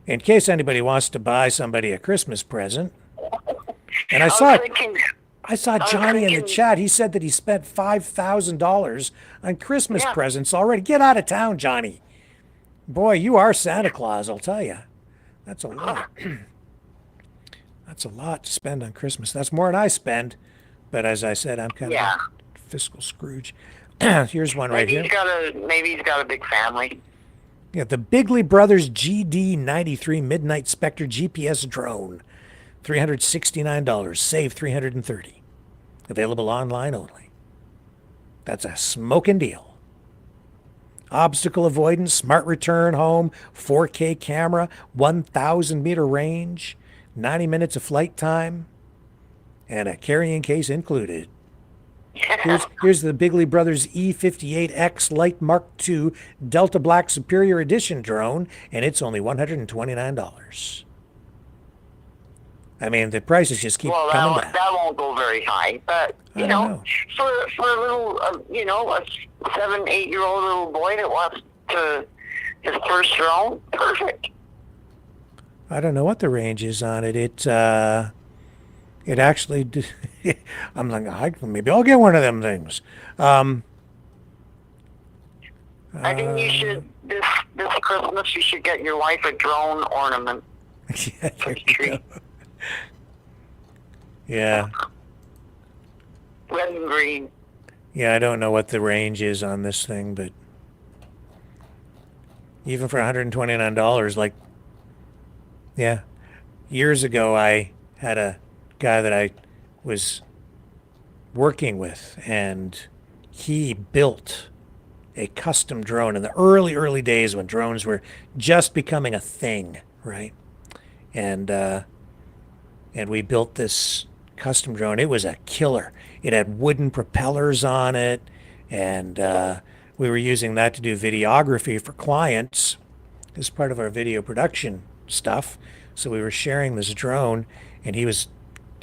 in case anybody wants to buy somebody a Christmas present. And I saw Johnny in the chat. He said that he spent $5,000 on Christmas presents already. Get out of town, Johnny. Boy, you are Santa Claus, I'll tell you. That's a lot. That's a lot to spend on Christmas. That's more than I spend. But as I said, I'm kind of a fiscal Scrooge. Here's one right here. Maybe he's got a big family. Yeah, the Bigley Brothers GD93 Midnight Spectre GPS drone. $369. Save $330. Available online only. That's a smoking deal. obstacle avoidance, smart return home, 4K camera, 1,000 meter range, 90 minutes of flight time, and a carrying case included. Here's the Bigley Brothers E58X Light Mark II Delta Black Superior Edition drone, and it's only $129. I mean, the prices just keep coming down. That won't go very high, but you know, for a little, a 7-8-year-old little boy that wants his first drone, perfect. I don't know what the range is on it. It actually, I'm like, maybe I'll get one of them things. I think you should, this Christmas, you should get your wife a drone ornament. Yeah, there you go. Yeah. Red and green. Yeah, I don't know what the range is on this thing, but even for $129, like, yeah. Years ago, I had a guy that I was working with, and he built a custom drone in the early days when drones were just becoming a thing, right? And we built this custom drone. It was a killer. It had wooden propellers on it, and we were using that to do videography for clients as part of our video production stuff. So we were sharing this drone, and he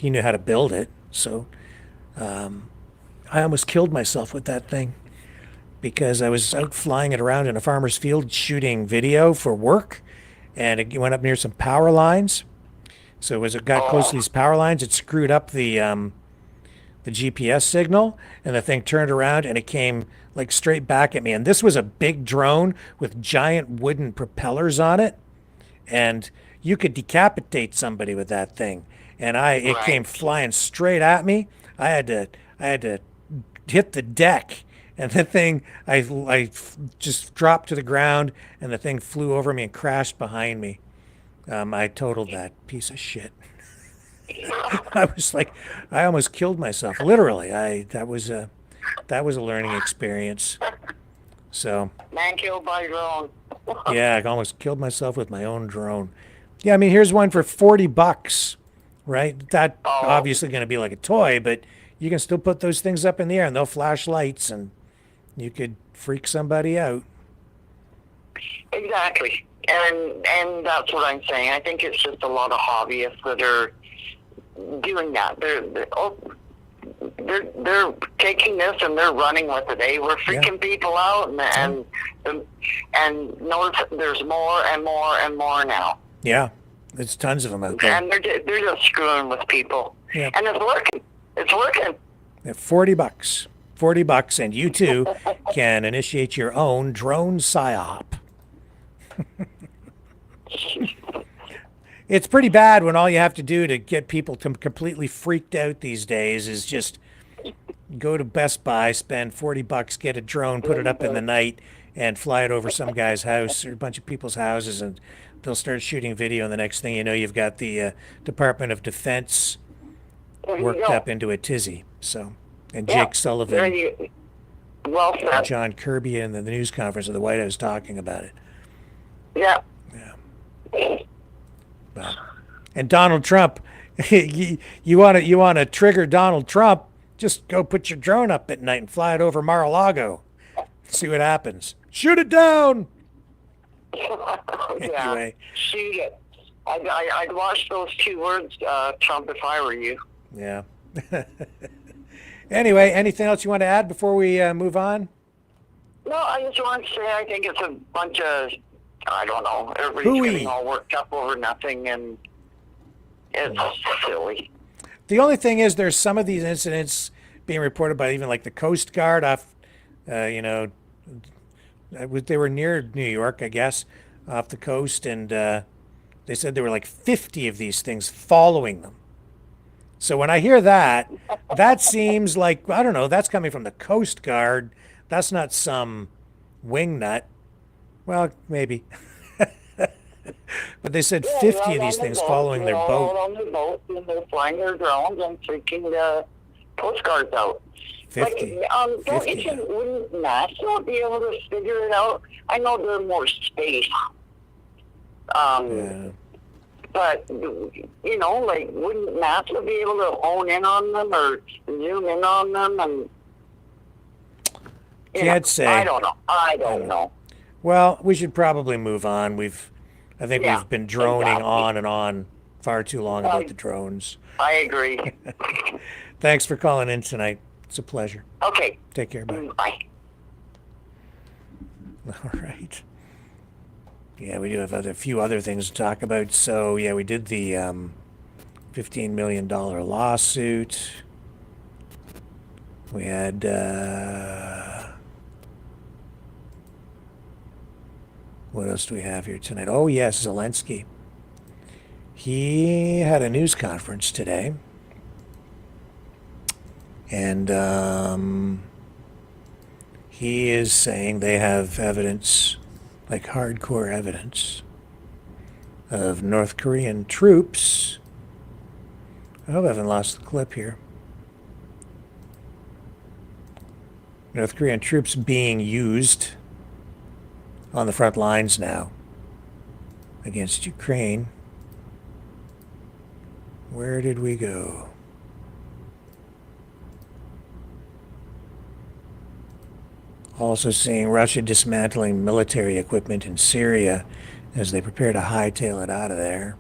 knew how to build it. So I almost killed myself with that thing because I was out flying it around in a farmer's field shooting video for work, and it went up near some power lines. So as it got close to these power lines, it screwed up the GPS signal, and the thing turned around and it came like straight back at me. And this was a big drone with giant wooden propellers on it, and you could decapitate somebody with that thing. And it came flying straight at me. I had to hit the deck, and the thing I just dropped to the ground, and the thing flew over me and crashed behind me. I totaled that piece of shit. I was like, I almost killed myself. Literally, that was a learning experience. So. Man killed by drone. Yeah, I almost killed myself with my own drone. Yeah, I mean, here's one for $40, right? That obviously going to be like a toy, but you can still put those things up in the air and they'll flash lights, and you could freak somebody out. Exactly. And that's what I'm saying. I think it's just a lot of hobbyists that are doing that. They're taking this and they're running with it. We're freaking people out, and notice there's more and more and more now. Yeah, there's tons of them out there. And they're just screwing with people. Yeah. And it's working. It's working. At $40. $40, and you too can initiate your own drone psyop. It's pretty bad when all you have to do to get people to completely freaked out these days is just go to Best Buy, spend $40, get a drone, put it up in the night, and fly it over some guy's house or a bunch of people's houses, and they'll start shooting video, and the next thing you know, you've got the Department of Defense worked up into a tizzy. So, and Jake Sullivan, well said. and John Kirby in the news conference at the White House talking about it. Yeah. And Donald Trump, you want to trigger Donald Trump? Just go put your drone up at night and fly it over Mar-a-Lago. See what happens. Shoot it down. Anyway, shoot it. I'd watch those 2 words, Trump, if I were you. Yeah. Anyway, anything else you want to add before we move on? No, I just want to say I think it's a bunch of, I don't know, everybody's getting all worked up over nothing, and it's silly. The only thing is there's some of these incidents being reported by even like the Coast Guard off, they were near New York, I guess, off the coast, and they said there were like 50 of these things following them. So when I hear that, that seems like, I don't know, that's coming from the Coast Guard. That's not some wingnut. Well, maybe. But they said 50 of these things following their boat. On their boat, and they're flying their drones and freaking the Coast Guards out. 50. Don't 50. you think, wouldn't NASA be able to figure it out? I know they're more space. But, you know, like, wouldn't NASA be able to hone in on them or zoom in on them? And Can't say. I don't know. Well, we should probably move on. I think we've been droning on and on far too long about the drones. I agree. Thanks for calling in tonight. It's a pleasure. Okay. Take care. Bye. Bye. All right. Yeah, we do have a few other things to talk about. So, yeah, we did the $15 million lawsuit. We had... what else do we have here tonight? Oh, yes, Zelensky. He had a news conference today. And he is saying they have evidence, like hardcore evidence, of North Korean troops. I hope I haven't lost the clip here. North Korean troops being used on the front lines now against Ukraine. Where did we go? Also seeing Russia dismantling military equipment in Syria as they prepare to hightail it out of there.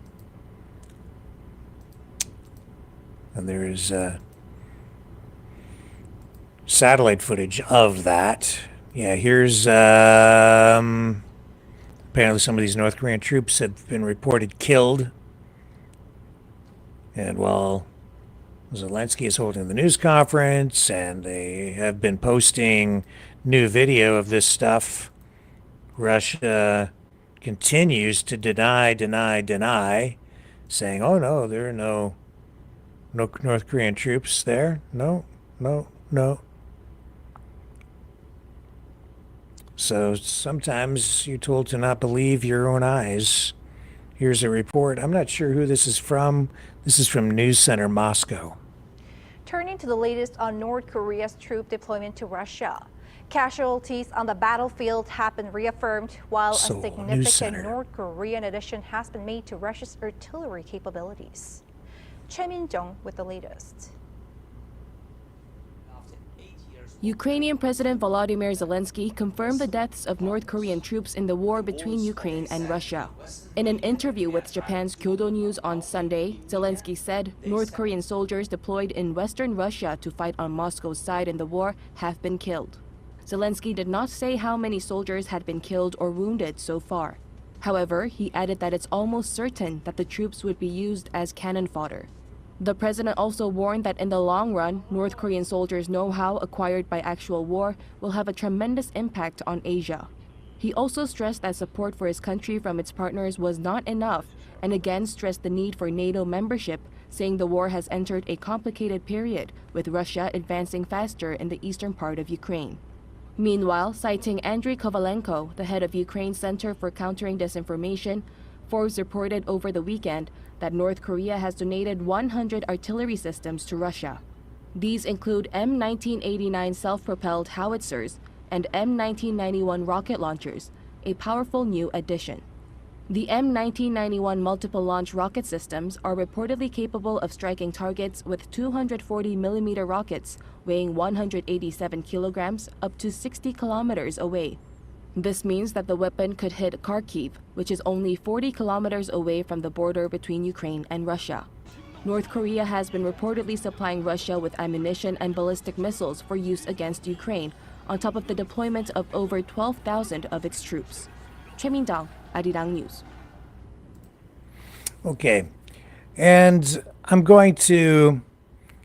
And there is satellite footage of that. Yeah, here's apparently some of these North Korean troops have been reported killed. And while Zelensky is holding the news conference and they have been posting new video of this stuff, Russia continues to deny, saying, oh no, there are no North Korean troops there. No. So sometimes you're told to not believe your own eyes. Here's a report. I'm not sure who this is from. This is from News Center Moscow. Turning to the latest on North Korea's troop deployment to Russia. Casualties on the battlefield have been reaffirmed, while a significant North Korean addition has been made to Russia's artillery capabilities. Choi Min-jung with the latest. Ukrainian President Volodymyr Zelensky confirmed the deaths of North Korean troops in the war between Ukraine and Russia. In an interview with Japan's Kyodo News on Sunday, Zelensky said North Korean soldiers deployed in western Russia to fight on Moscow's side in the war have been killed. Zelensky did not say how many soldiers had been killed or wounded so far. However, he added that it's almost certain that the troops would be used as cannon fodder. The president also warned that in the long run, North Korean soldiers' know-how acquired by actual war will have a tremendous impact on Asia. He also stressed that support for his country from its partners was not enough, and again stressed the need for NATO membership, saying the war has entered a complicated period, with Russia advancing faster in the eastern part of Ukraine. Meanwhile, citing Andriy Kovalenko, the head of Ukraine's Center for Countering Disinformation, Forbes reported over the weekend that North Korea has donated 100 artillery systems to Russia. These include M1989 self-propelled howitzers and M1991 rocket launchers, a powerful new addition. The M1991 multiple-launch rocket systems are reportedly capable of striking targets with 240mm rockets weighing 187 kilograms up to 60 kilometers away. This means that the weapon could hit Kharkiv, which is only 40 kilometers away from the border between Ukraine and Russia. North Korea has been reportedly supplying Russia with ammunition and ballistic missiles for use against Ukraine, on top of the deployment of over 12,000 of its troops. Choi Min-jung, Arirang News. Okay, and I'm going to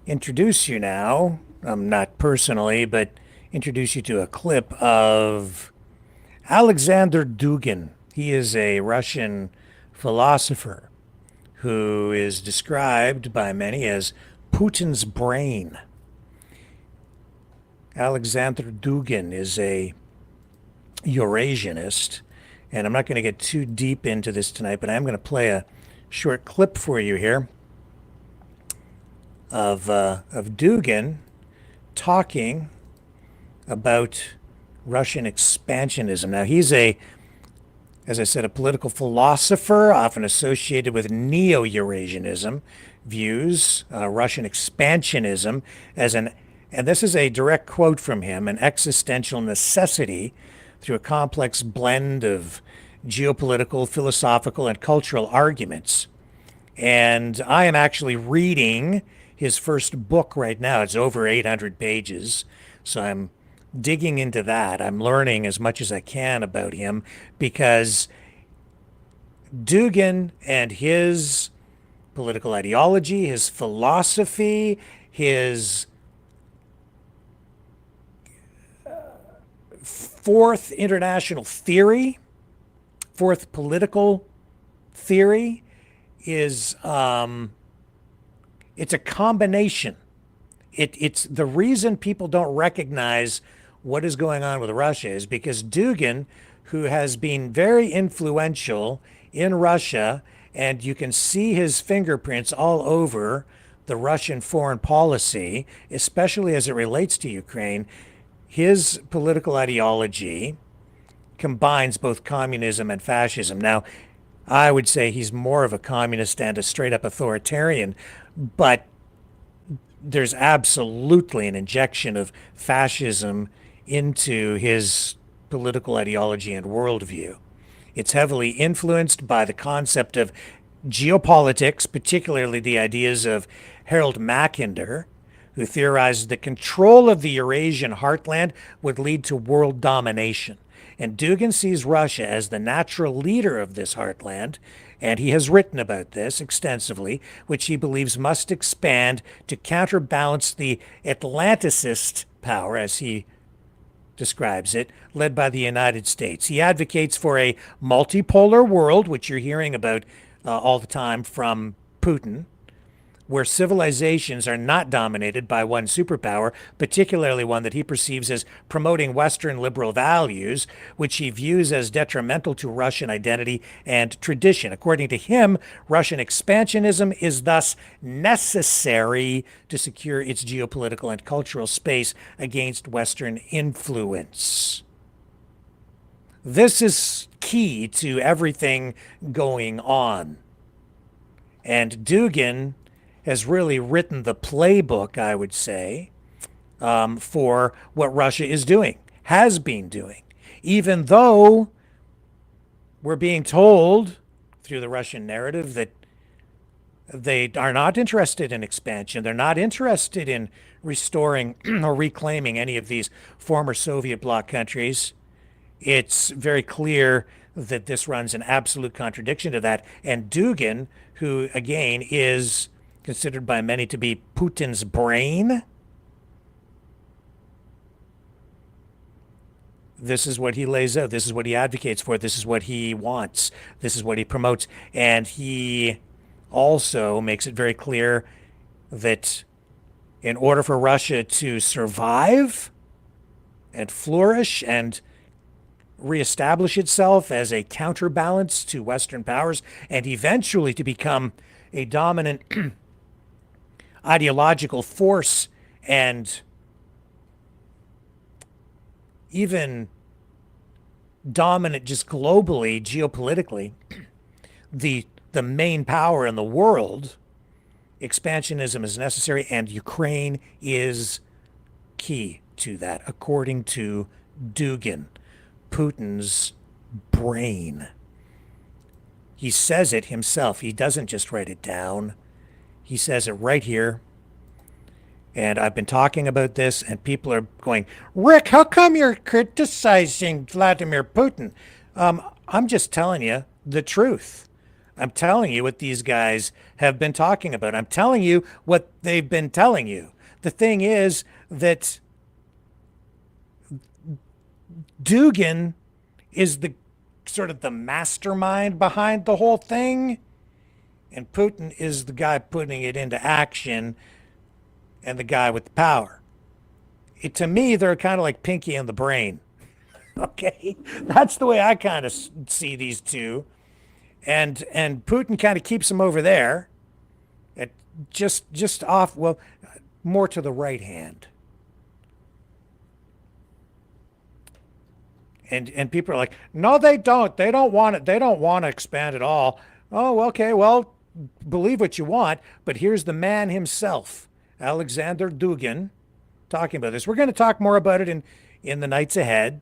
introduce you now, not personally, but introduce you to a clip of Alexander Dugan. He is a Russian philosopher who is described by many as Putin's brain. Alexander Dugan is a Eurasianist, and I'm not going to get too deep into this tonight, but I'm going to play a short clip for you here of Dugan talking about Russian expansionism. Now, he's as I said, a political philosopher, often associated with neo-Eurasianism, views Russian expansionism as and this is a direct quote from him, an existential necessity through a complex blend of geopolitical, philosophical, and cultural arguments. And I am actually reading his first book right now. It's over 800 pages. So I'm digging into that. I'm learning as much as I can about him because Dugan and his political ideology, his philosophy, his fourth international theory, fourth political theory is it's a combination. It's the reason people don't recognize what is going on with Russia is because Dugan, who has been very influential in Russia, and you can see his fingerprints all over the Russian foreign policy, especially as it relates to Ukraine, his political ideology combines both communism and fascism. Now, I would say he's more of a communist and a straight-up authoritarian, but there's absolutely an injection of fascism into his political ideology and worldview. It's heavily influenced by the concept of geopolitics, particularly the ideas of Harold Mackinder, who theorized that control of the Eurasian heartland would lead to world domination. And Dugan sees Russia as the natural leader of this heartland, and he has written about this extensively, which he believes must expand to counterbalance the Atlanticist power, as he describes it, led by the United States. He advocates for a multipolar world, which you're hearing about all the time from Putin, where civilizations are not dominated by one superpower, particularly one that he perceives as promoting Western liberal values, which he views as detrimental to Russian identity and tradition. According to him, Russian expansionism is thus necessary to secure its geopolitical and cultural space against Western influence. This is key to everything going on. And Dugan has really written the playbook, I would say, for what Russia is doing, has been doing, even though we're being told through the Russian narrative that they are not interested in expansion. They're not interested in restoring or reclaiming any of these former Soviet bloc countries. It's very clear that this runs an absolute contradiction to that. And Dugan, who again is considered by many to be Putin's brain, this is what he lays out. This is what he advocates for. This is what he wants. This is what he promotes. And he also makes it very clear that in order for Russia to survive and flourish and reestablish itself as a counterbalance to Western powers and eventually to become a dominant ideological force and even dominant just globally, geopolitically, the main power in the world, expansionism is necessary, and Ukraine is key to that, according to Dugan, Putin's brain. He says it himself. He doesn't just write it down. He says it right here. And I've been talking about this, and people are going, Rick, how come you're criticizing Vladimir Putin? I'm just telling you the truth. I'm telling you what these guys have been talking about. I'm telling you what they've been telling you. The thing is that Dugan is the sort of the mastermind behind the whole thing, and Putin is the guy putting it into action and the guy with the power. To me, they're kind of like Pinky and the Brain. Okay? That's the way I kind of see these two. And Putin kind of keeps them over there, at just off, well, more to the right hand. And people are like, no, they don't. They don't want it. They don't want to expand at all. Oh, okay. Well, believe what you want, but here's the man himself, Alexander Dugan, talking about this. We're going to talk more about it in the nights ahead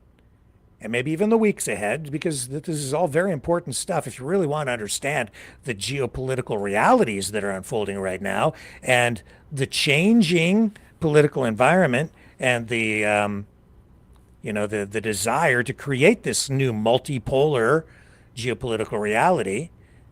and maybe even the weeks ahead, because this is all very important stuff if you really want to understand the geopolitical realities that are unfolding right now and the changing political environment and the the desire to create this new multipolar geopolitical reality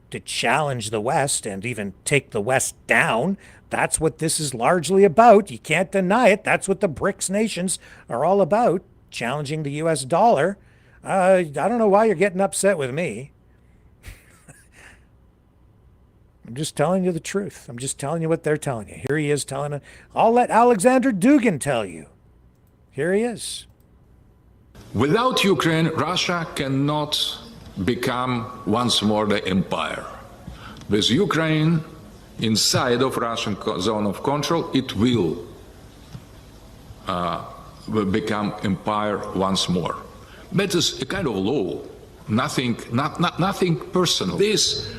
to challenge the West and even take the West down. That's what this is largely about. You can't deny it. That's what the BRICS nations are all about, challenging the U.S. dollar. I don't know why you're getting upset with me. I'm just telling you the truth. I'm just telling you what they're telling you. Here he is telling it. I'll let Alexander Dugan tell you. Here he is. Without Ukraine, Russia cannot become once more the empire. With Ukraine inside of Russian zone of control, it will become empire once more. That is a kind of law, nothing personal. This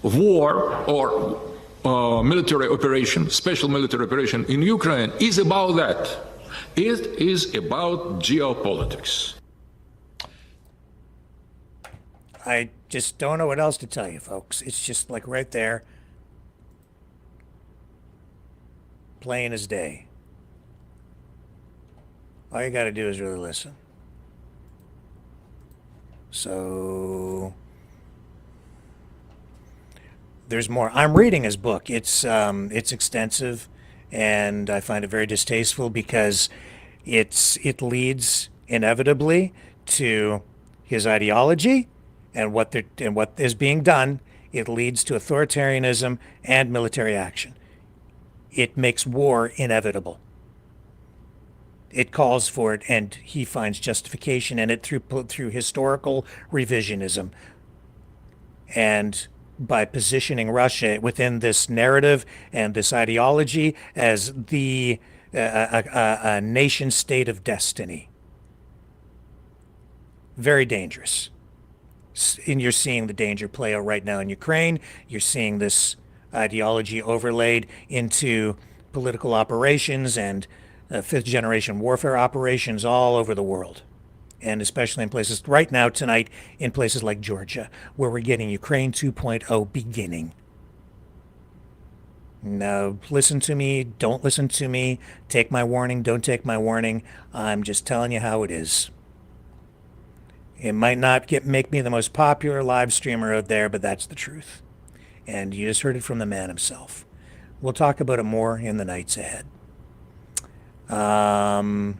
war or military operation, special military operation in Ukraine is about that. It is about geopolitics. I just don't know what else to tell you, folks. It's just like right there, plain as day. All you got to do is really listen. So there's more. I'm reading his book. It's extensive, and I find it very distasteful because it leads inevitably to his ideology. And what is being done, it leads to authoritarianism and military action. It makes war inevitable. It calls for it, and he finds justification in it through historical revisionism. And by positioning Russia within this narrative and this ideology as a nation state of destiny. Very dangerous. And you're seeing the danger play out right now in Ukraine. You're seeing this ideology overlaid into political operations and fifth-generation warfare operations all over the world. And especially in places right now, tonight, in places like Georgia, where we're getting Ukraine 2.0 beginning. Now, listen to me. Don't listen to me. Take my warning. Don't take my warning. I'm just telling you how it is. It might not make me the most popular live streamer out there, but that's the truth. And you just heard it from the man himself. We'll talk about it more in the nights ahead. And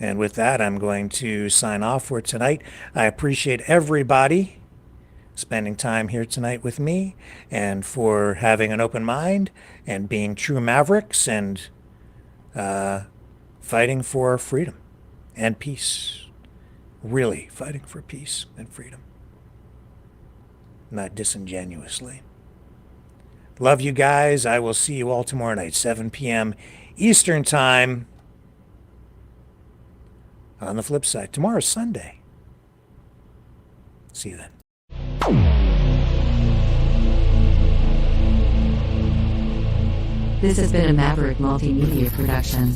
with that, I'm going to sign off for tonight. I appreciate everybody spending time here tonight with me and for having an open mind and being true mavericks and fighting for freedom and peace. Really fighting for peace and freedom. Not disingenuously. Love you guys. I will see you all tomorrow night, 7 p.m. Eastern Time. On the flip side, tomorrow's Sunday. See you then. This has been a Maverick Multimedia production.